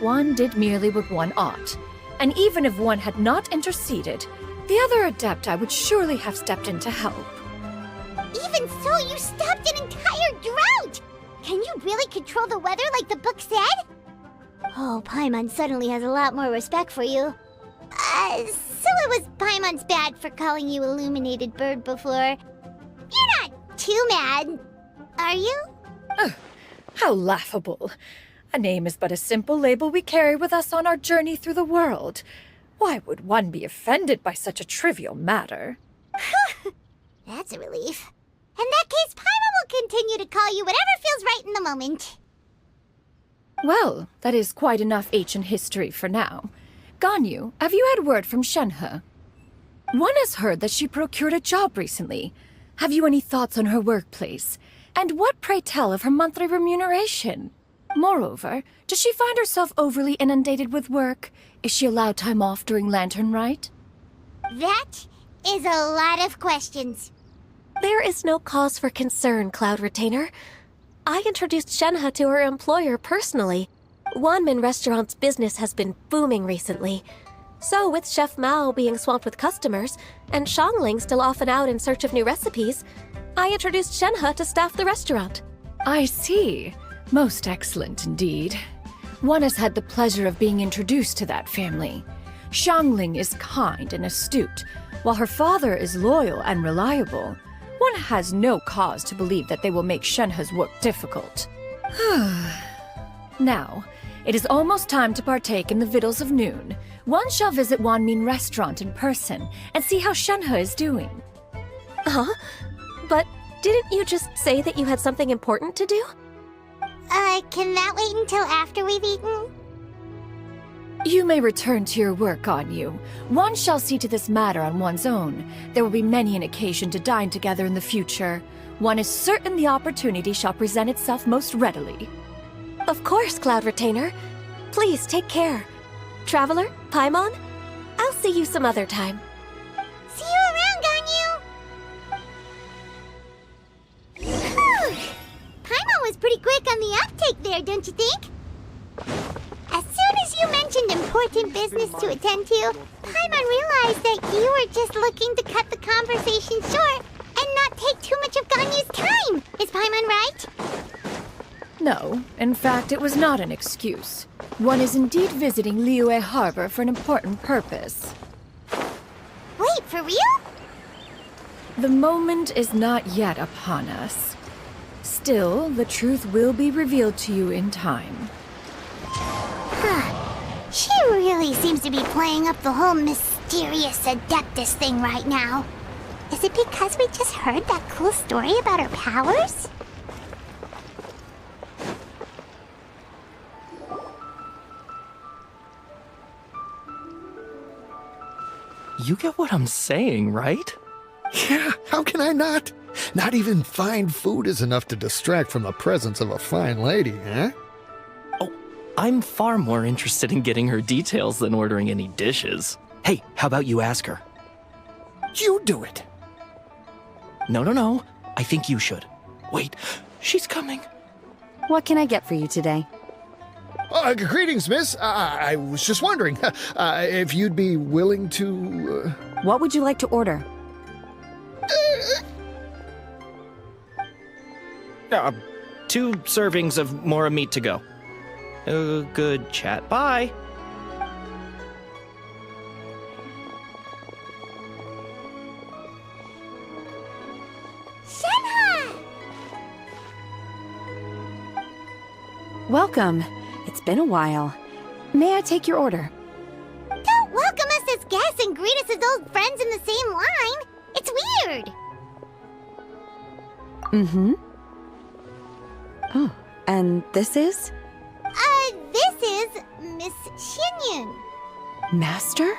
[SPEAKER 13] One did merely what one ought, and even if one had not interceded, the other Adepti would surely have stepped in to help.
[SPEAKER 6] Even so, you stopped an entire drought! Can you really control the weather like the book said? Oh, Paimon suddenly has a lot more respect for you. So it was Paimon's bad for calling you Illuminated Bird before. You're not too mad, are you?
[SPEAKER 13] How laughable. A name is but a simple label we carry with us on our journey through the world. Why would one be offended by such a trivial matter?
[SPEAKER 6] That's a relief. In that case, Paimon will continue to call you whatever feels right in the moment.
[SPEAKER 13] Well, that is quite enough ancient history for now. Ganyu, have you had word from Shenhe? One has heard that she procured a job recently. Have you any thoughts on her workplace? And what, pray tell, of her monthly remuneration? Moreover, does she find herself overly inundated with work? Is she allowed time off during Lantern Rite?
[SPEAKER 6] That is a lot of questions.
[SPEAKER 14] There is no cause for concern, Cloud Retainer. I introduced Shenhe to her employer personally. Wanmin Restaurant's business has been booming recently. So with Chef Mao being swamped with customers, and Xiangling still off and out in search of new recipes, I introduced Shenhe to staff the restaurant.
[SPEAKER 13] I see. Most excellent indeed. One has had the pleasure of being introduced to that family. Xiangling is kind and astute, while her father is loyal and reliable. One has no cause to believe that they will make Shenhe's work difficult. Now, it is almost time to partake in the victuals of noon. One shall visit Wanmin Restaurant in person and see how Shenhe is doing.
[SPEAKER 14] Huh? But didn't you just say that you had something important to do?
[SPEAKER 6] Can that wait until after we've eaten?
[SPEAKER 13] You may return to your work, Ganyu. One shall see to this matter on one's own. There will be many an occasion to dine together in the future. One is certain the opportunity shall present itself most readily.
[SPEAKER 14] Of course, Cloud Retainer. Please take care. Traveler, Paimon, I'll see you some other time.
[SPEAKER 6] See you around, Ganyu! Paimon was pretty quick on the uptake there, don't you think? As soon as you mentioned important business to attend to, Paimon realized that you were just looking to cut the conversation short and not take too much of Ganyu's time. Is Paimon right?
[SPEAKER 13] No, in fact, it was not an excuse. One is indeed visiting Liyue Harbor for an important purpose.
[SPEAKER 6] Wait, for real?
[SPEAKER 13] The moment is not yet upon us. Still, the truth will be revealed to you in time.
[SPEAKER 6] She really seems to be playing up the whole mysterious Adeptus thing right now. Is it because we just heard that cool story about her powers?
[SPEAKER 16] You get what I'm saying, right?
[SPEAKER 17] Yeah, how can I not? Not even fine food is enough to distract from the presence of a fine lady, eh?
[SPEAKER 16] Oh, I'm far more interested in getting her details than ordering any dishes. Hey, how about you ask her?
[SPEAKER 17] You do it.
[SPEAKER 16] No. I think you should. Wait, she's coming.
[SPEAKER 18] What can I get for you today?
[SPEAKER 17] Greetings, miss. I was just wondering if you'd be willing to...
[SPEAKER 18] What would you like to order?
[SPEAKER 16] 2 servings of Mora meat to go. Good chat. Bye.
[SPEAKER 6] Shenhe!
[SPEAKER 18] Welcome. It's been a while. May I take your order?
[SPEAKER 6] Don't welcome us as guests and greet us as old friends in the same line. It's weird.
[SPEAKER 18] Mm-hmm. Oh, and this is?
[SPEAKER 6] This is Miss Xianyun.
[SPEAKER 18] Master?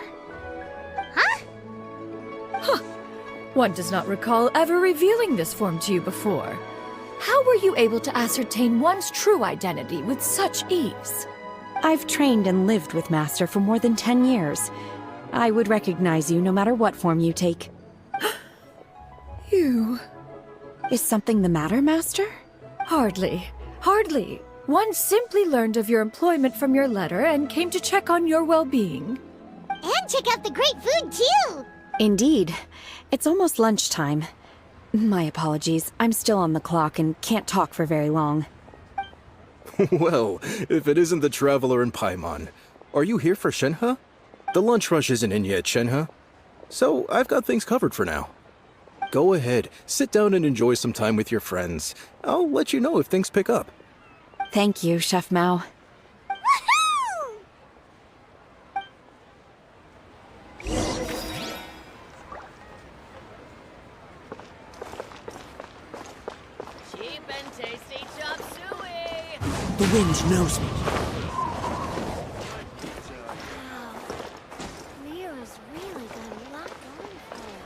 [SPEAKER 6] Huh?
[SPEAKER 13] One does not recall ever revealing this form to you before. How were you able to ascertain one's true identity with such ease?
[SPEAKER 18] I've trained and lived with Master for more than 10 years. I would recognize you no matter what form you take.
[SPEAKER 13] You...
[SPEAKER 18] Is something the matter, Master?
[SPEAKER 13] Hardly. Hardly. One simply learned of your employment from your letter and came to check on your well-being.
[SPEAKER 6] And check out the great food, too!
[SPEAKER 18] Indeed. It's almost lunchtime. My apologies. I'm still on the clock and can't talk for very long.
[SPEAKER 8] Well, if it isn't the Traveler in Paimon, are you here for Shenhe? The lunch rush isn't in yet, Shenhe. So I've got things covered for now. Go ahead, sit down and enjoy some time with your friends. I'll let you know if things pick up.
[SPEAKER 18] Thank you, Chef Mao.
[SPEAKER 1] Cheap and tasty chop suey!
[SPEAKER 7] The wind knows me.
[SPEAKER 6] Leo's really got a lot going for her.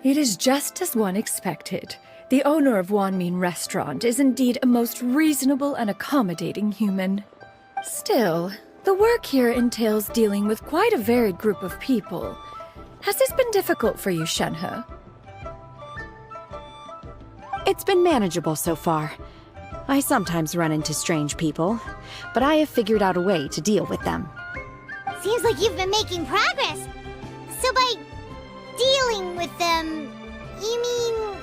[SPEAKER 13] It is just as one expected. The owner of Wanmin Restaurant is indeed a most reasonable and accommodating human. Still, the work here entails dealing with quite a varied group of people. Has this been difficult for you, Shenhe?
[SPEAKER 18] It's been manageable so far. I sometimes run into strange people, but I have figured out a way to deal with them.
[SPEAKER 6] Seems like you've been making progress. So by dealing with them, you mean...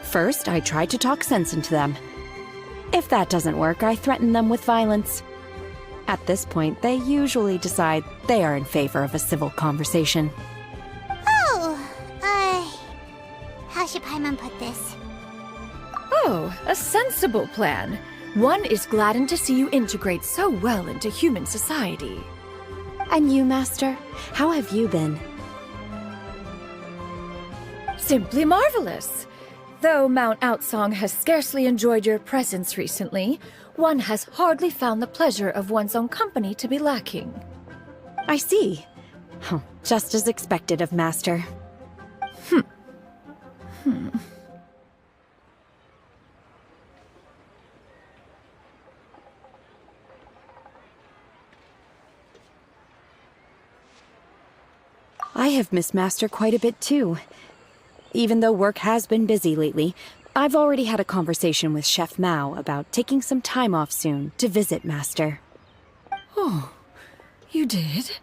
[SPEAKER 18] First, I try to talk sense into them. If that doesn't work, I threaten them with violence. At this point, they usually decide they are in favor of a civil conversation.
[SPEAKER 6] How should Paimon put this?
[SPEAKER 13] Oh, a sensible plan. One is gladdened to see you integrate so well into human society.
[SPEAKER 18] And you, Master? How have you been?
[SPEAKER 13] Simply marvelous. Though Mount Outsong has scarcely enjoyed your presence recently, one has hardly found the pleasure of one's own company to be lacking.
[SPEAKER 18] I see. Oh, just as expected of Master. I have missed Master quite a bit too. Even though work has been busy lately, I've already had a conversation with Chef Mao about taking some time off soon to visit Master.
[SPEAKER 13] Oh, you did?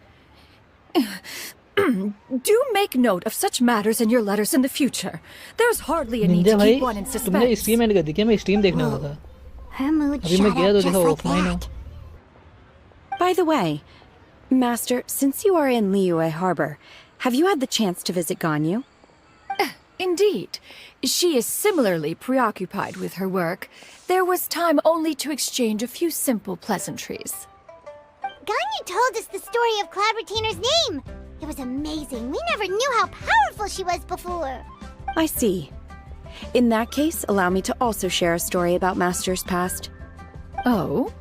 [SPEAKER 13] Do make note of such matters in your letters in the future. There's hardly a need to keep one in suspense.
[SPEAKER 4] तुमने stream and कर दी क्या? मैं stream देखने वाला था.
[SPEAKER 6] Her mood
[SPEAKER 4] अभी मैं
[SPEAKER 6] shot
[SPEAKER 4] गया
[SPEAKER 6] up
[SPEAKER 4] तो
[SPEAKER 6] just
[SPEAKER 4] देखा
[SPEAKER 6] like
[SPEAKER 4] ऑफलाइन हूँ.
[SPEAKER 6] that.
[SPEAKER 18] By the way, Master, since you are in Liyue Harbor, have you had the chance to visit Ganyu?
[SPEAKER 13] Indeed. She is similarly preoccupied with her work. There was time only to exchange a few simple pleasantries.
[SPEAKER 6] Ganyu told us the story of Cloud Retainer's name. It was amazing. We never knew how powerful she was before.
[SPEAKER 18] I see. In that case, allow me to also share a story about Master's past.
[SPEAKER 13] Oh?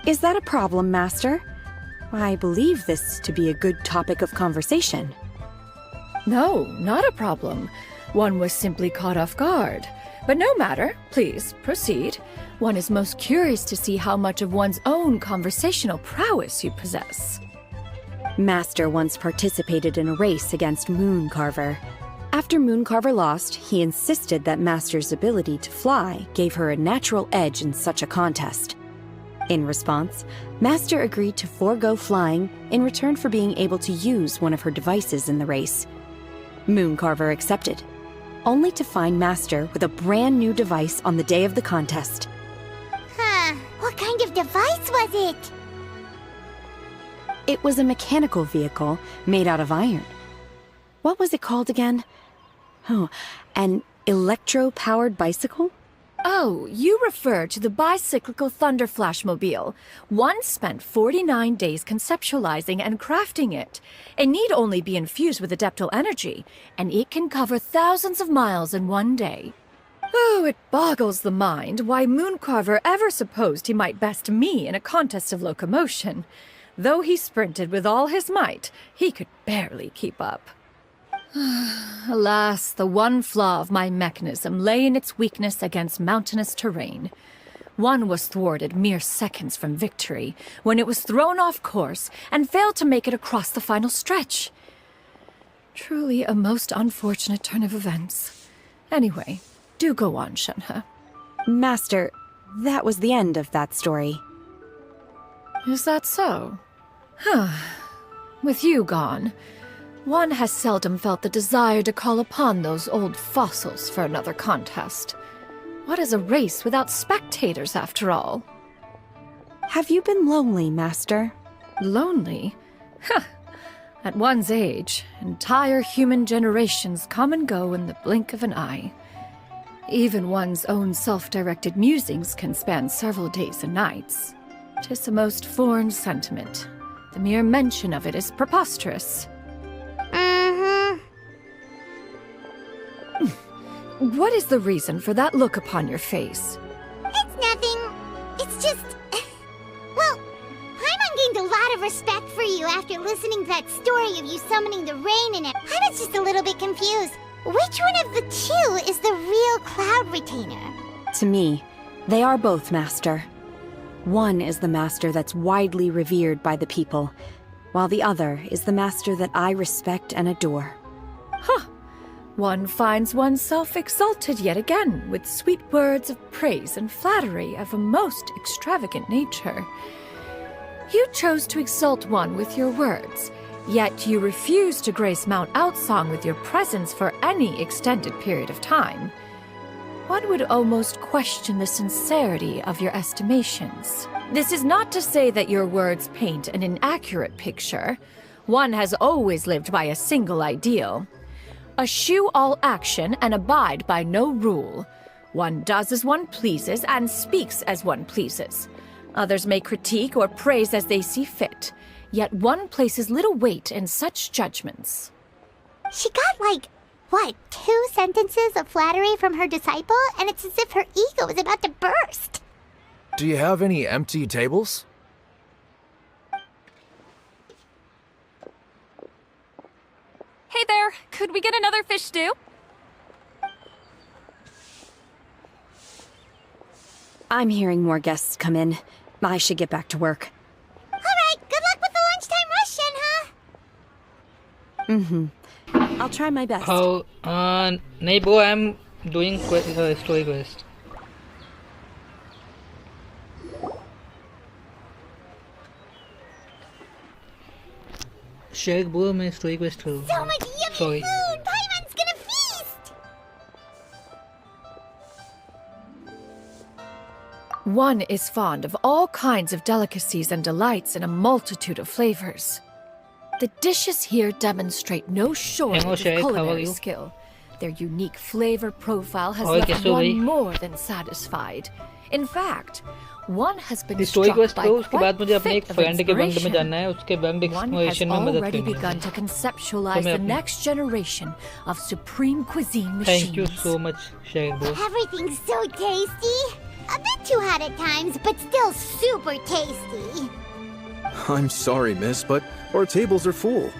[SPEAKER 18] Is that a problem, Master? I believe this to be a good topic of conversation.
[SPEAKER 13] No, not a problem. One was simply caught off guard. But no matter. Please, proceed. One is most curious to see how much of one's own conversational prowess you possess.
[SPEAKER 18] Master once participated in a race against Mooncarver. After Mooncarver lost, he insisted that Master's ability to fly gave her a natural edge in such a contest. In response, Master agreed to forego flying in return for being able to use one of her devices in the race. Mooncarver accepted, only to find Master with a brand new device on the day of the contest.
[SPEAKER 6] Huh, what kind of device was it?
[SPEAKER 18] It was a mechanical vehicle made out of iron. What was it called again? Oh, an electro-powered bicycle?
[SPEAKER 13] Oh, you refer to the bicyclical Thunder Flashmobile. One spent 49 days conceptualizing and crafting it. It need only be infused with adeptal energy, and it can cover thousands of miles in one day. Oh, it boggles the mind why Mooncarver ever supposed he might best me in a contest of locomotion. Though he sprinted with all his might, he could barely keep up. Alas, the one flaw of my mechanism lay in its weakness against mountainous terrain. One was thwarted mere seconds from victory, when it was thrown off course and failed to make it across the final stretch. Truly a most unfortunate turn of events. Anyway, do go on, Shenhe.
[SPEAKER 18] Master, that was the end of that story.
[SPEAKER 13] Is that so? With you gone, one has seldom felt the desire to call upon those old fossils for another contest. What is a race without spectators, after all?
[SPEAKER 18] Have you been lonely, Master?
[SPEAKER 13] Lonely? At one's age, entire human generations come and go in the blink of an eye. Even one's own self-directed musings can span several days and nights. 'Tis a most foreign sentiment. The mere mention of it is preposterous. What is the reason for that look upon your face?
[SPEAKER 6] It's nothing. It's just... Well, Paimon gained a lot of respect for you after listening to that story of you summoning the rain and it. I was just a little bit confused. Which one of the two is the real Cloud Retainer?
[SPEAKER 18] To me, they are both, Master. One is the Master that's widely revered by the people, while the other is the Master that I respect and adore.
[SPEAKER 13] One finds oneself exalted yet again with sweet words of praise and flattery of a most extravagant nature. You chose to exalt one with your words, yet you refuse to grace Mount Outsong with your presence for any extended period of time. One would almost question the sincerity of your estimations. This is not to say that your words paint an inaccurate picture. One has always lived by a single ideal. Eschew all action and abide by no rule. One does as one pleases and speaks as one pleases. Others may critique or praise as they see fit, yet one places little weight in such judgments.
[SPEAKER 6] She got, 2 sentences of flattery from her disciple, and it's as if her ego is about to burst.
[SPEAKER 19] Do you have any empty tables?
[SPEAKER 14] Hey there, could we get another fish stew?
[SPEAKER 18] I'm hearing more guests come in. I should get back to work.
[SPEAKER 6] Alright, good luck with the lunchtime rush, Shenhe.
[SPEAKER 18] I'll try my best.
[SPEAKER 4] Oh, Neighbor, I'm doing story quest. Shake bro, मैं story quest करूँ.
[SPEAKER 6] So much yummy
[SPEAKER 4] Sorry.
[SPEAKER 6] food! Paimon's gonna feast!
[SPEAKER 13] One is fond of all kinds of delicacies and delights in a multitude of flavors. The dishes here demonstrate no shortage
[SPEAKER 4] Hello,
[SPEAKER 13] of
[SPEAKER 4] Sheikh. How are
[SPEAKER 13] culinary
[SPEAKER 4] you?
[SPEAKER 13] skill. Their unique flavor profile has
[SPEAKER 4] Hi,
[SPEAKER 13] left
[SPEAKER 4] कैसे हो
[SPEAKER 13] one
[SPEAKER 4] भाई?
[SPEAKER 13] more than satisfied. In fact, one has been
[SPEAKER 4] story
[SPEAKER 13] struck
[SPEAKER 4] quest
[SPEAKER 13] by
[SPEAKER 4] करो, उसके बाद
[SPEAKER 13] quite
[SPEAKER 4] मुझे अपने एक
[SPEAKER 13] fit of
[SPEAKER 4] friend के बंद में
[SPEAKER 13] inspiration.
[SPEAKER 4] जाना है, उसके बंद
[SPEAKER 13] One has
[SPEAKER 4] एक्सप्लोरेशन में मदद
[SPEAKER 13] already
[SPEAKER 4] करनी
[SPEAKER 13] begun to
[SPEAKER 4] है.
[SPEAKER 13] conceptualize
[SPEAKER 4] तो मैं
[SPEAKER 13] the
[SPEAKER 4] अपनी-
[SPEAKER 13] next generation of supreme cuisine machines.
[SPEAKER 4] Thank you so much, Sheikh bro.
[SPEAKER 6] Everything's so tasty. A bit too hot at times, but still super tasty.
[SPEAKER 19] I'm sorry, miss, but our tables are full.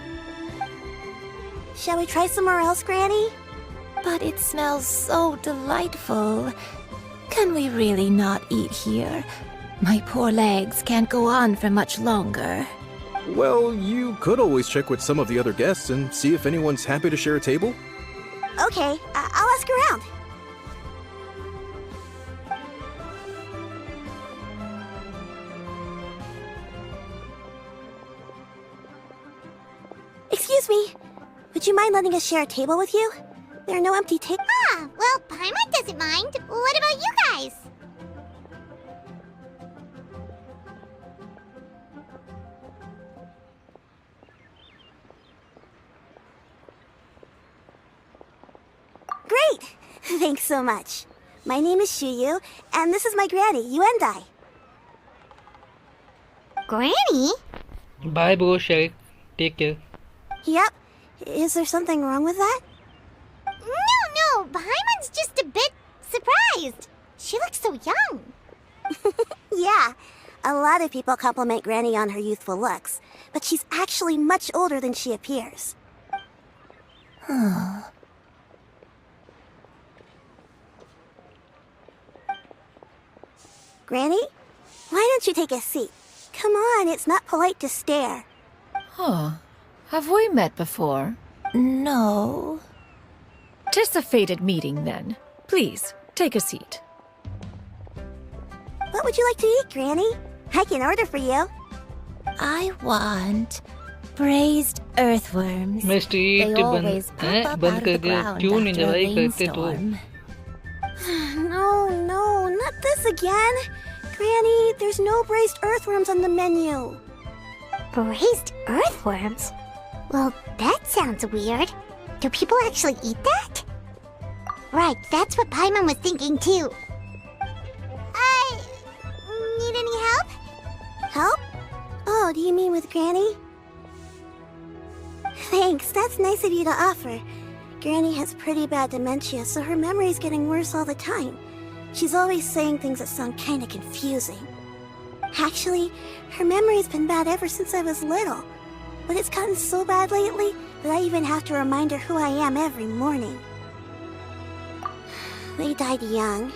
[SPEAKER 20] Shall we try somewhere else, Granny? But it smells so delightful. Can we really not eat here? My poor legs can't go on for much longer.
[SPEAKER 19] Well, you could always check with some of the other guests and see if anyone's happy to share a table.
[SPEAKER 6] Okay, I'll ask around. Excuse me. Would you mind letting us share a table with you? There are no empty tables.
[SPEAKER 21] Ah, well, Paimon doesn't mind. What about you guys?
[SPEAKER 6] Great! Thanks so much. My name is Xianyun, and this is my granny, Yuendai.
[SPEAKER 21] Granny?
[SPEAKER 4] Bye, bro, Sherry. Take care.
[SPEAKER 6] Yep. Is there something wrong with that?
[SPEAKER 21] No, Paimon's just a bit surprised. She looks so young.
[SPEAKER 6] Yeah, a lot of people compliment Granny on her youthful looks, but she's actually much older than she appears. Granny, why don't you take a seat? Come on, it's not polite to stare.
[SPEAKER 13] Huh. Have we met before?
[SPEAKER 20] No.
[SPEAKER 13] 'Tis a fated meeting, then. Please, take a seat.
[SPEAKER 6] What would you like to eat, Granny? I can order for you.
[SPEAKER 20] I want braised earthworms.
[SPEAKER 4] They
[SPEAKER 20] always pop up out of the ground after a rainstorm.
[SPEAKER 6] No, not this again. Granny, there's no braised earthworms on the menu.
[SPEAKER 21] Braised earthworms? Well, that sounds weird. Do people actually eat that? Right, that's what Paimon was thinking too. Need any help?
[SPEAKER 6] Help? Oh, do you mean with Granny? Thanks, that's nice of you to offer. Granny has pretty bad dementia, so her memory's getting worse all the time. She's always saying things that sound kinda confusing. Actually, her memory's been bad ever since I was little. But it's gotten so bad lately that I even have to remind her who I am every morning. They died young.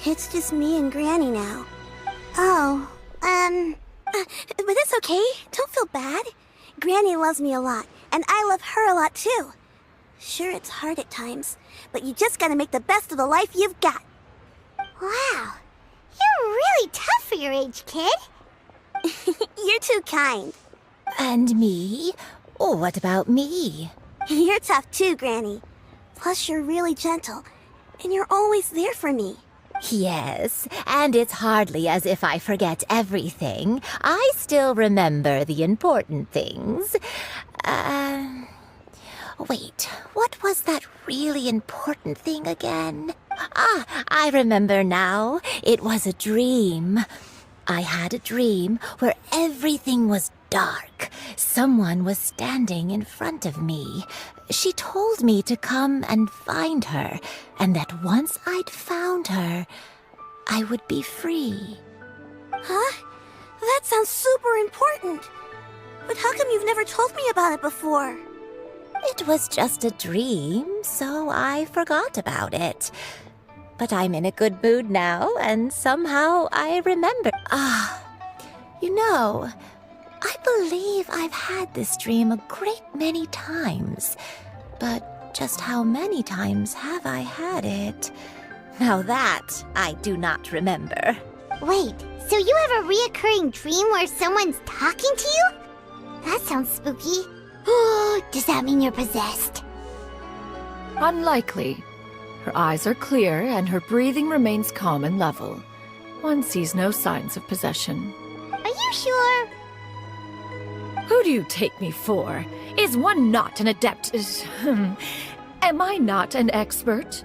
[SPEAKER 6] It's just me and Granny now. But it's okay. Don't feel bad. Granny loves me a lot, and I love her a lot too. Sure, it's hard at times, but you just gotta make the best of the life you've got.
[SPEAKER 21] Wow, you're really tough for your age, kid.
[SPEAKER 6] You're too kind.
[SPEAKER 20] And me? Oh, what about me?
[SPEAKER 6] You're tough too, Granny. Plus, you're really gentle, and you're always there for me.
[SPEAKER 20] Yes, and it's hardly as if I forget everything. I still remember the important things. Wait, what was that really important thing again? Ah, I remember now. It was a dream. I had a dream where everything was dark. Someone was standing in front of me. She told me to come and find her, and that once I'd found her, I would be free.
[SPEAKER 6] Huh? That sounds super important. But how come you've never told me about it before?
[SPEAKER 20] It was just a dream, so I forgot about it. But I'm in a good mood now, and somehow I remember. You know, I believe I've had this dream a great many times. But just how many times have I had it? Now that I do not remember.
[SPEAKER 21] Wait, so you have a reoccurring dream where someone's talking to you? That sounds spooky. Does that mean you're possessed?
[SPEAKER 13] Unlikely. Her eyes are clear and her breathing remains calm and level. One sees no signs of possession.
[SPEAKER 21] Are you sure?
[SPEAKER 13] Who do you take me for? Is one not an adept? Am I not an expert?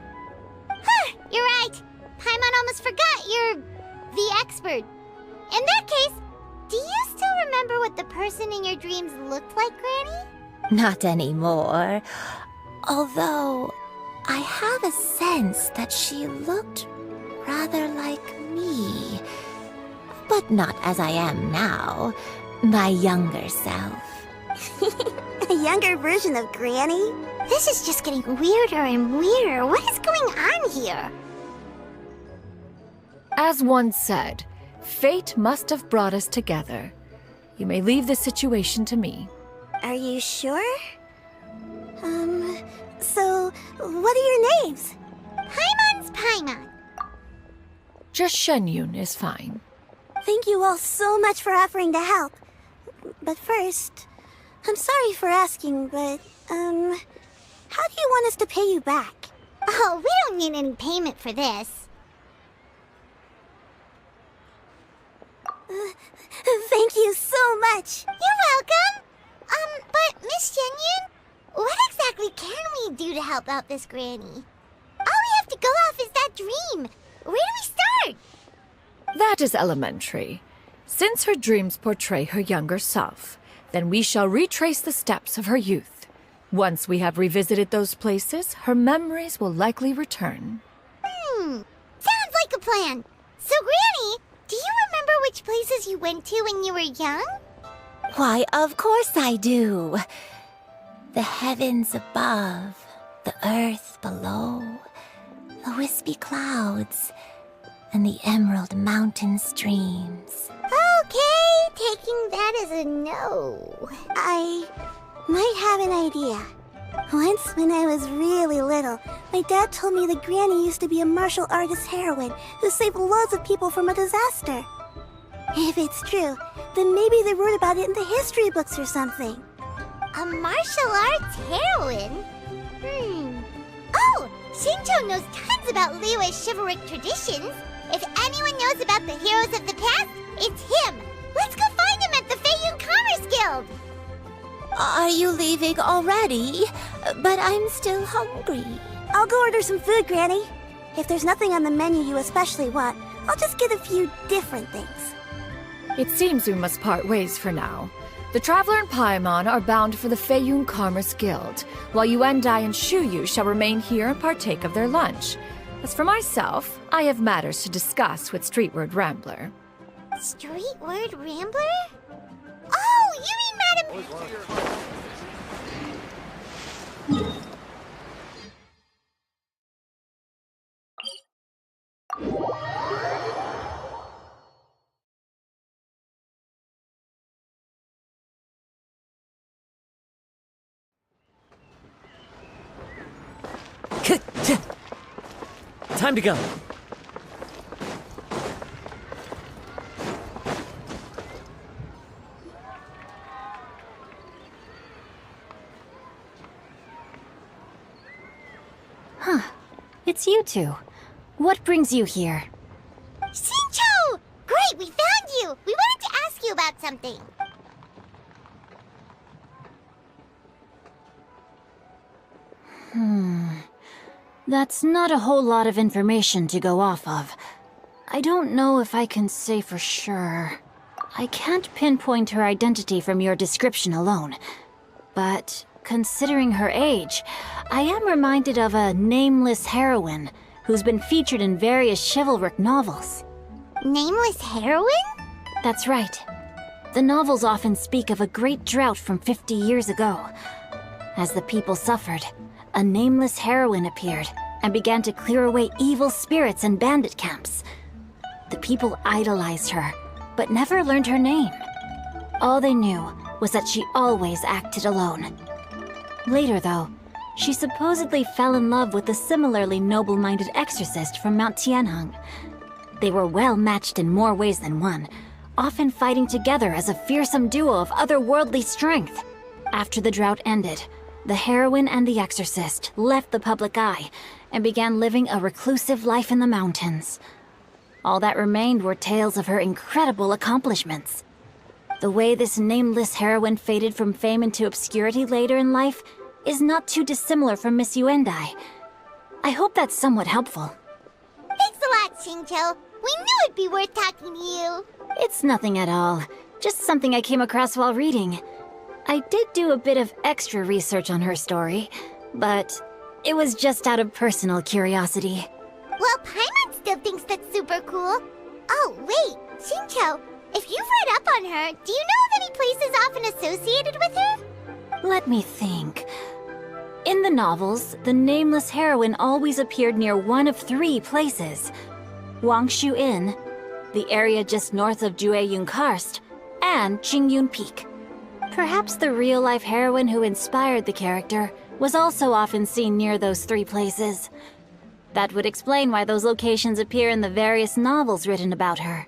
[SPEAKER 21] You're right. Paimon almost forgot you're the expert. In that case, do you still remember what the person in your dreams looked like, Granny?
[SPEAKER 20] Not anymore. Although, I have a sense that she looked rather like me. But not as I am now. My younger self.
[SPEAKER 6] A younger version of Granny?
[SPEAKER 21] This is just getting weirder and weirder. What is going on here?
[SPEAKER 13] As one said, fate must have brought us together. You may leave this situation to me.
[SPEAKER 21] Are you sure? So, what are your names?
[SPEAKER 6] Paimon's Paimon.
[SPEAKER 13] Just Xianyun is fine.
[SPEAKER 21] Thank you all so much for offering to help. But first, I'm sorry for asking, but, how do you want us to pay you back?
[SPEAKER 6] Oh, we don't need any payment for this.
[SPEAKER 21] Thank you so much.
[SPEAKER 6] You're welcome. But Miss Xianyun, what exactly can we do to help out this granny? All we have to go off is that dream. Where do we start?
[SPEAKER 13] That is elementary. Since her dreams portray her younger self, then we shall retrace the steps of her youth. Once we have revisited those places, her memories will likely return.
[SPEAKER 6] Sounds like a plan. So, Granny, do you remember which places you went to when you were young?
[SPEAKER 20] Why, of course I do. The heavens above, the earth below, the wispy clouds, and the emerald mountain streams.
[SPEAKER 6] Okay, taking that as a no.
[SPEAKER 21] I might have an idea. Once, when I was really little, my dad told me that Granny used to be a martial artist heroine who saved loads of people from a disaster. If it's true, then maybe they wrote about it in the history books or something.
[SPEAKER 6] A martial arts heroine? Oh, Shinto knows tons about Liyue's chivalric traditions. If anyone knows about the heroes of the past, it's him. Let's go find him at the Feiyun Commerce Guild.
[SPEAKER 20] Are you leaving already? But I'm still hungry.
[SPEAKER 21] I'll go order some food, Granny. If there's nothing on the menu you especially want, I'll just get a few different things.
[SPEAKER 13] It seems we must part ways for now. The Traveler and Paimon are bound for the Feiyun Commerce Guild, while Yuendai and Shuyu shall remain here and partake of their lunch. As for myself, I have matters to discuss with Streetward Rambler.
[SPEAKER 6] Streetward Rambler? Oh, you mean Madam...
[SPEAKER 10] Time to go.
[SPEAKER 3] Huh. It's you two. What brings you here?
[SPEAKER 6] Shincho! Great, we found you! We wanted to ask you about something.
[SPEAKER 3] That's not a whole lot of information to go off of. I don't know if I can say for sure. I can't pinpoint her identity from your description alone. But considering her age, I am reminded of a nameless heroine who's been featured in various chivalric novels.
[SPEAKER 6] Nameless heroine?
[SPEAKER 3] That's right. The novels often speak of a great drought from 50 years ago. As the people suffered, a nameless heroine appeared and began to clear away evil spirits and bandit camps. The people idolized her, but never learned her name. All they knew was that she always acted alone. Later, though, she supposedly fell in love with a similarly noble-minded exorcist from Mount Tianheng. They were well matched in more ways than one, often fighting together as a fearsome duo of otherworldly strength. After the drought ended, the heroine and the exorcist left the public eye and began living a reclusive life in the mountains. All that remained were tales of her incredible accomplishments. The way this nameless heroine faded from fame into obscurity later in life is not too dissimilar from Miss Yuendai. I hope that's somewhat helpful.
[SPEAKER 6] Thanks a lot, Shincho. We knew it'd be worth talking to you.
[SPEAKER 3] It's nothing at all. Just something I came across while reading. I did do a bit of extra research on her story, but it was just out of personal curiosity.
[SPEAKER 6] Well, Paimon still thinks that's super cool. Oh, wait, Shincho, if you've read up on her, do you know of any places often associated with her?
[SPEAKER 3] Let me think. In the novels, the nameless heroine always appeared near one of 3 places. Wangshu Inn, the area just north of Jueyun Karst, and Xianyun Peak. Perhaps the real-life heroine who inspired the character was also often seen near those three places. That would explain why those locations appear in the various novels written about her.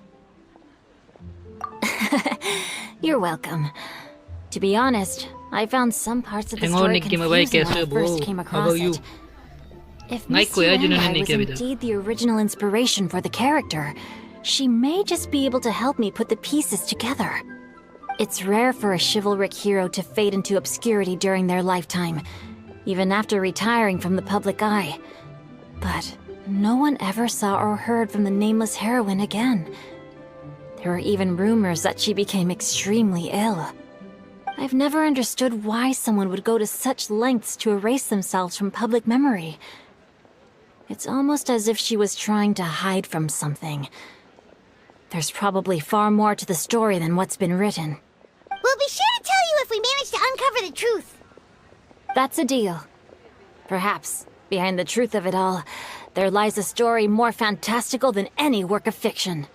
[SPEAKER 3] You're welcome. To be honest, I found some parts of the story confusing when I first came across it. If Miss Xianyun was indeed the original inspiration for the character, she may just be able to help me put the pieces together. It's rare for a chivalric hero to fade into obscurity during their lifetime, even after retiring from the public eye. But no one ever saw or heard from the nameless heroine again. There were even rumors that she became extremely ill. I've never understood why someone would go to such lengths to erase themselves from public memory. It's almost as if she was trying to hide from something. There's probably far more to the story than what's been written.
[SPEAKER 6] We'll be sure to tell you if we manage to uncover the truth.
[SPEAKER 3] That's a deal. Perhaps, behind the truth of it all, there lies a story more fantastical than any work of fiction.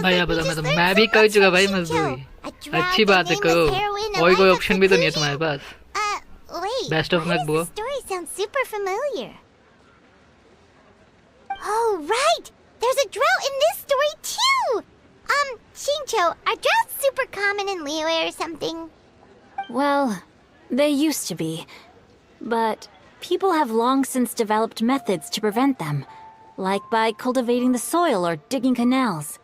[SPEAKER 4] भाई आप बताओ मैं तो मैं भी कर चुका भाई मजदूरी अच्छी बात है करो और कोई ऑप्शन भी तो नहीं है तुम्हारे पास best of luck bro
[SPEAKER 6] Story sounds super familiar. Oh right, there's a drought in this story too. Xingqiu, are droughts super common in Liyue or something?
[SPEAKER 3] Well, they used to be, but people have long since developed methods to prevent them, like by cultivating the soil or digging canals.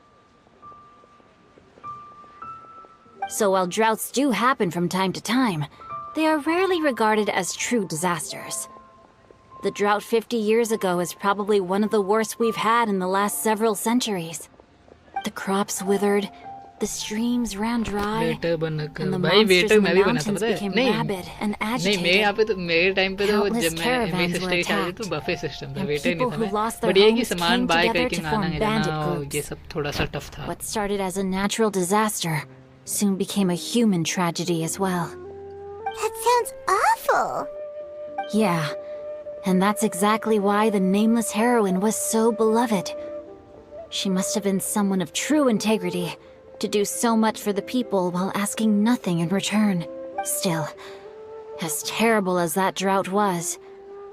[SPEAKER 3] So while droughts do happen from time to time, they are rarely regarded as true disasters. The drought 50 years ago is probably one of the worst we've had in the last several centuries. The crops withered, the streams ran dry, and the monsters in the mountains became rabid and agitated. Countless caravans were attacked, and people who lost their homes came together to form bandit groups. What started as a natural disaster soon became a human tragedy as well.
[SPEAKER 6] That sounds awful.
[SPEAKER 3] Yeah, and that's exactly why the nameless heroine was so beloved. She must have been someone of true integrity, to do so much for the people while asking nothing in return. Still, as terrible as that drought was,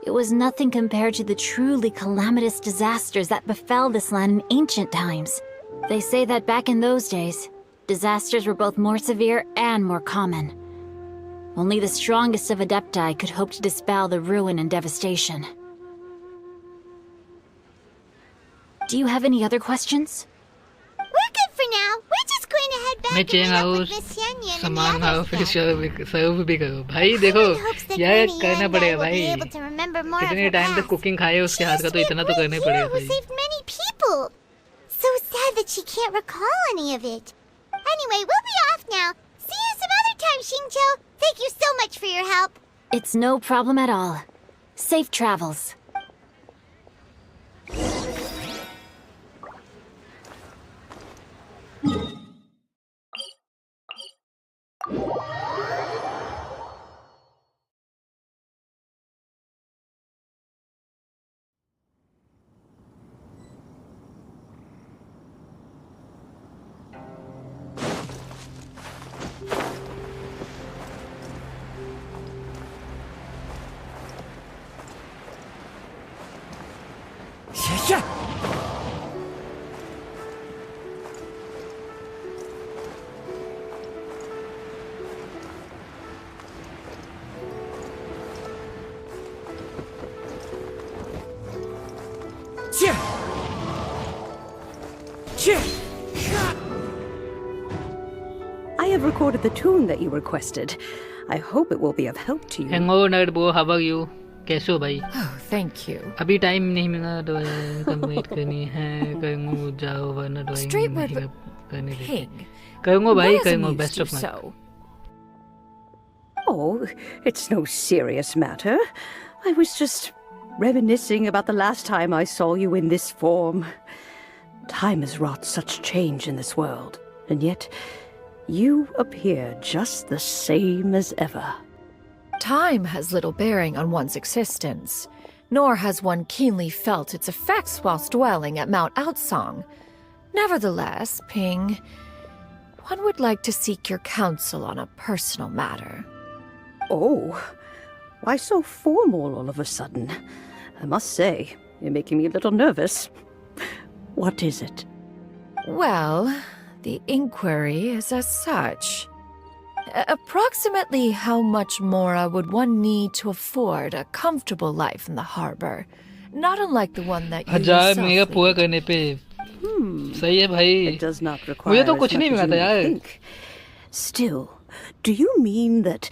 [SPEAKER 3] it was nothing compared to the truly calamitous disasters that befell this land in ancient times. They say that back in those days, disasters were both more severe and more common. Only the strongest of Adepti could hope to dispel the ruin and devastation. Do you have any other questions?
[SPEAKER 6] We're good for now. We're just going to head back and meet up with Miss Xianyun and the others there.
[SPEAKER 4] सर्व भी करो भाई देखो यार करना पड़ेगा भाई कितने time तक कुकिंग खाए उसके हाथ का तो इतना तो करना ही पड़ेगा भाई
[SPEAKER 6] saved many people. So sad that she can't recall any of it. Anyway, we'll be off now. See you some other time, Xingqiu. Thank you so much for your help.
[SPEAKER 3] It's no problem at all. Safe travels.
[SPEAKER 9] I have recorded the tune that you requested. I hope it will be of help to you.
[SPEAKER 4] Hello, Nerdbo. How are you? कैसे हो भाई?
[SPEAKER 13] Oh, thank you.
[SPEAKER 4] अभी time नहीं मिला तो complete करनी है करूँगा जाओ वरना तो
[SPEAKER 13] Straightward,
[SPEAKER 4] करने दे
[SPEAKER 13] Ping.
[SPEAKER 4] करूँगा भाई
[SPEAKER 13] What has
[SPEAKER 4] करूँगा
[SPEAKER 13] amused
[SPEAKER 4] best
[SPEAKER 13] you
[SPEAKER 4] of luck
[SPEAKER 13] so?
[SPEAKER 9] Oh, it's no serious matter. I was just reminiscing about the last time I saw you in this form. Time has wrought such change in this world, and yet you appear just the same as ever.
[SPEAKER 13] Time has little bearing on one's existence, nor has one keenly felt its effects whilst dwelling at Mount Outsong. Nevertheless, Ping, one would like to seek your counsel on a personal matter.
[SPEAKER 9] Oh, why so formal all of a sudden? I must say, you're making me a little nervous. What is it?
[SPEAKER 13] Well, the inquiry is as such. Approximately how much more would one need to afford a comfortable life in the harbor, not unlike the one that you
[SPEAKER 4] 1000
[SPEAKER 13] yourself
[SPEAKER 4] mega
[SPEAKER 13] lead?
[SPEAKER 4] पूरा करने पे सही है भाई
[SPEAKER 9] It does not require
[SPEAKER 4] मुझे तो
[SPEAKER 9] as
[SPEAKER 4] कुछ नहीं
[SPEAKER 9] much as
[SPEAKER 4] मिला था
[SPEAKER 9] you
[SPEAKER 4] यार
[SPEAKER 9] think. Still, do you mean that...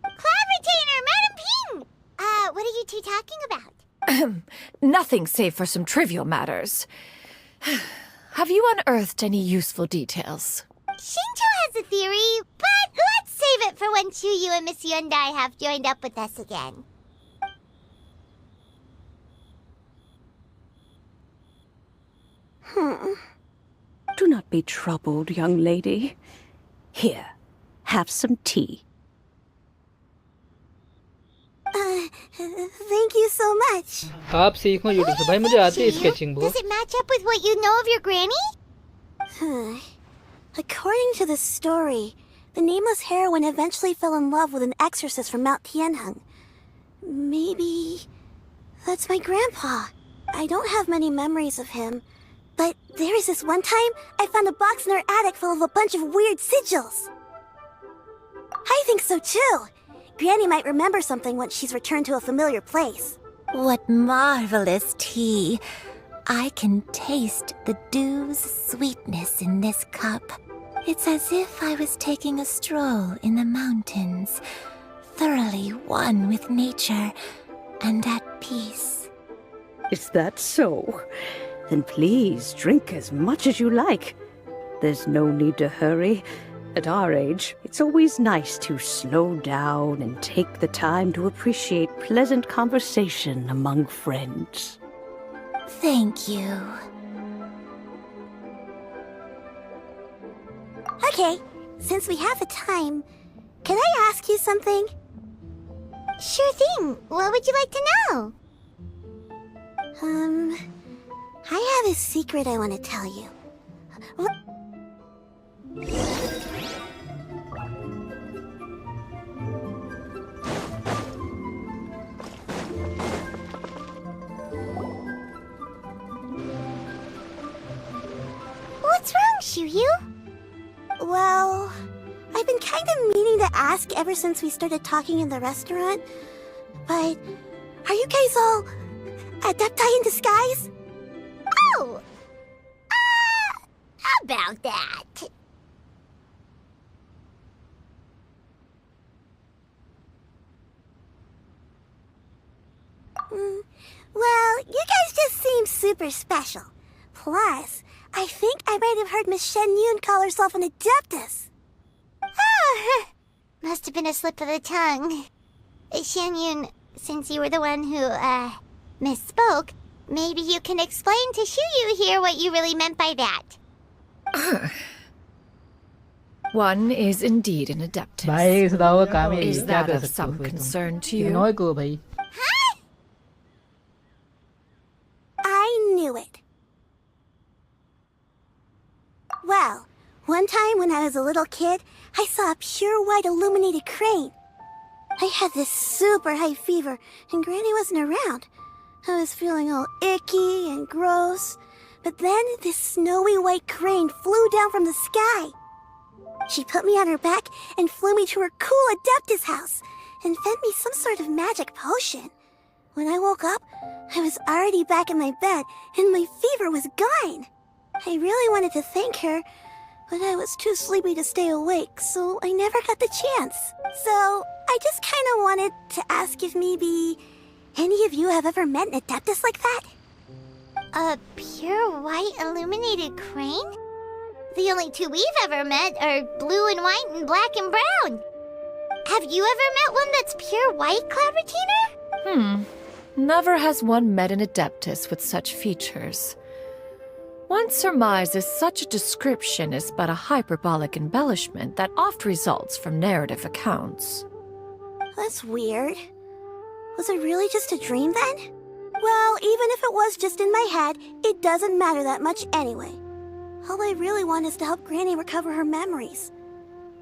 [SPEAKER 6] Cloud Madam Ping! What are you two talking about?
[SPEAKER 13] Nothing save for some trivial matters. Have you unearthed any useful details?
[SPEAKER 6] Shinjo has a theory, but let's save it for when Chuyu and Miss Yundai have joined up with us again.
[SPEAKER 9] Do not be troubled, young lady. Here, have some tea.
[SPEAKER 21] Thank you so much.
[SPEAKER 4] आप सीखो YouTube से भाई मुझे आती है sketching
[SPEAKER 6] Does it match up with what you know of your granny?
[SPEAKER 21] According to the story, the nameless heroine eventually fell in love with an exorcist from Mount Tianheng. Maybe that's my grandpa. I don't have many memories of him, but there was this one time I found a box in her attic full of a bunch of weird sigils. I think so too. Granny might remember something once she's returned to a familiar place.
[SPEAKER 20] What marvelous tea. I can taste the dew's sweetness in this cup. It's as if I was taking a stroll in the mountains, thoroughly one with nature and at peace.
[SPEAKER 9] Is that so? Then please drink as much as you like. There's no need to hurry. At our age, it's always nice to slow down and take the time to appreciate pleasant conversation among friends.
[SPEAKER 20] Thank you.
[SPEAKER 21] Okay, since we have the time, can I ask you something?
[SPEAKER 6] Sure thing. What would you like to know?
[SPEAKER 21] I have a secret I want to tell you.
[SPEAKER 6] What's wrong, Shuyu?
[SPEAKER 21] Well, I've been kind of meaning to ask ever since we started talking in the restaurant, but are you guys all adepti in disguise?
[SPEAKER 6] Oh! About that.
[SPEAKER 21] Well, you guys just seem super special. Plus, I think I might have heard Miss Xianyun call herself an adeptus.
[SPEAKER 6] Oh, must have been a slip of the tongue. Xianyun, since you were the one who, misspoke, maybe you can explain to Shuyu here what you really meant by that.
[SPEAKER 13] One is indeed an adeptus.
[SPEAKER 4] भाई इस दाव का काम ही
[SPEAKER 13] Is
[SPEAKER 4] क्या
[SPEAKER 13] that
[SPEAKER 4] कर
[SPEAKER 13] of
[SPEAKER 4] सकते हो
[SPEAKER 13] some
[SPEAKER 4] फिर तुम?
[SPEAKER 13] concern to you?
[SPEAKER 4] इग्नोर करो भाई
[SPEAKER 21] I knew it. Well, one time when I was a little kid, I saw a pure white illuminated crane. I had this super high fever, and Granny wasn't around. I was feeling all icky and gross. But then this snowy white crane flew down from the sky. She put me on her back and flew me to her cool Adeptus house and fed me some sort of magic potion. When I woke up, I was already back in my bed and my fever was gone. I really wanted to thank her, but I was too sleepy to stay awake, so I never got the chance. So I just kind of wanted to ask if maybe any of you have ever met an Adeptus like that?
[SPEAKER 6] A pure white illuminated crane? The only two we've ever met are blue and white and black and brown. Have you ever met one that's pure white, Cloud Retainer?
[SPEAKER 13] Never has one met an adeptus with such features. One surmises such a description is but a hyperbolic embellishment that oft results from narrative accounts.
[SPEAKER 21] That's weird. Was it really just a dream then? Well, even if it was just in my head, it doesn't matter that much anyway. All I really want is to help Granny recover her memories.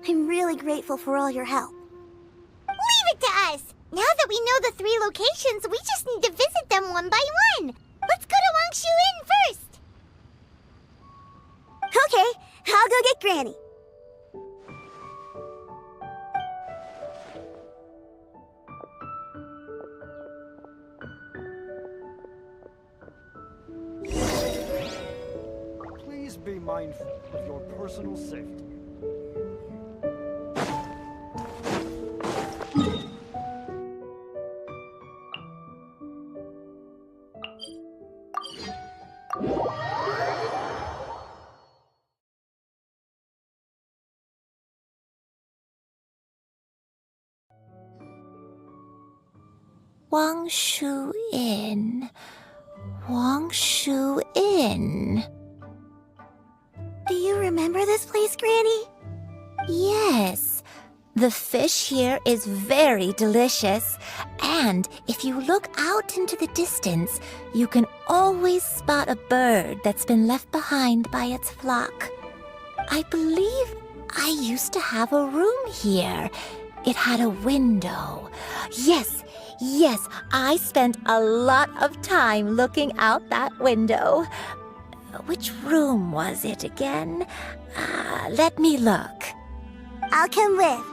[SPEAKER 21] I'm really grateful for all your help.
[SPEAKER 6] Leave it to us! Now that we know the 3 locations, we just need to visit them one by one. Let's go to Wangshu Inn first.
[SPEAKER 21] Okay, I'll go get Granny.
[SPEAKER 2] Please be mindful of your personal safety.
[SPEAKER 20] Wangshu Inn. Wangshu Inn.
[SPEAKER 21] Do you remember this place, Granny?
[SPEAKER 20] Yes. The fish here is very delicious, and if you look out into the distance, you can always spot a bird that's been left behind by its flock. I believe I used to have a room here. It had a window. Yes, I spent a lot of time looking out that window. Which room was it again? Let me look.
[SPEAKER 21] I'll come with.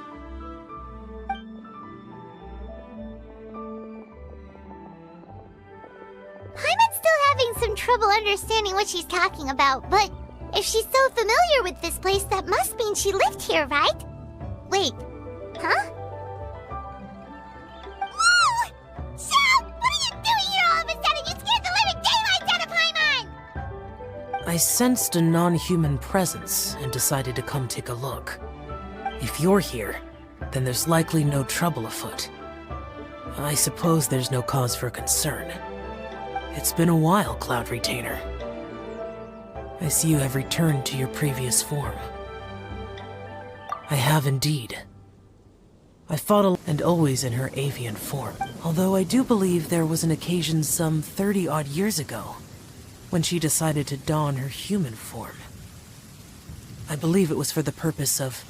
[SPEAKER 6] Paimon's still having some trouble understanding what she's talking about, but if she's so familiar with this place, that must mean she lived here, right? Wait, huh? Whoa! Shao! What are you doing here all of a sudden? You scared the living daylights out of Paimon!
[SPEAKER 10] I sensed a non-human presence and decided to come take a look. If you're here, then there's likely no trouble afoot. I suppose there's no cause for concern. It's been a while, Cloud Retainer. I see you have returned to your previous form. I have indeed. I fought and always in her avian form, although I do believe there was an occasion some 30-odd years ago when she decided to don her human form. I believe it was for the purpose of...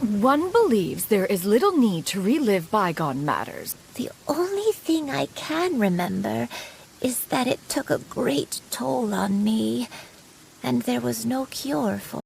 [SPEAKER 13] One believes there is little need to relive bygone matters.
[SPEAKER 20] The only thing I can remember is that it took a great toll on me, and there was no cure for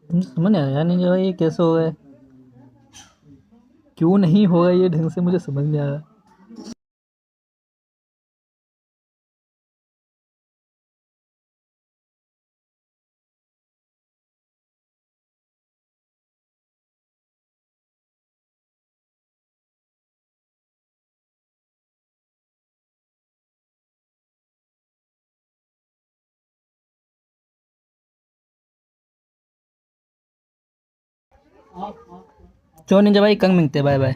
[SPEAKER 4] समझ नहीं आया नहीं भाई, ये कैसे हो गए, क्यों नहीं होगा ये ढंग से, मुझे समझ नहीं आया। चलो निंजा भाई, कंग मिलते, बाय बाय।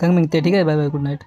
[SPEAKER 4] कंग मिलते, ठीक है, बाय बाय, गुड नाइट।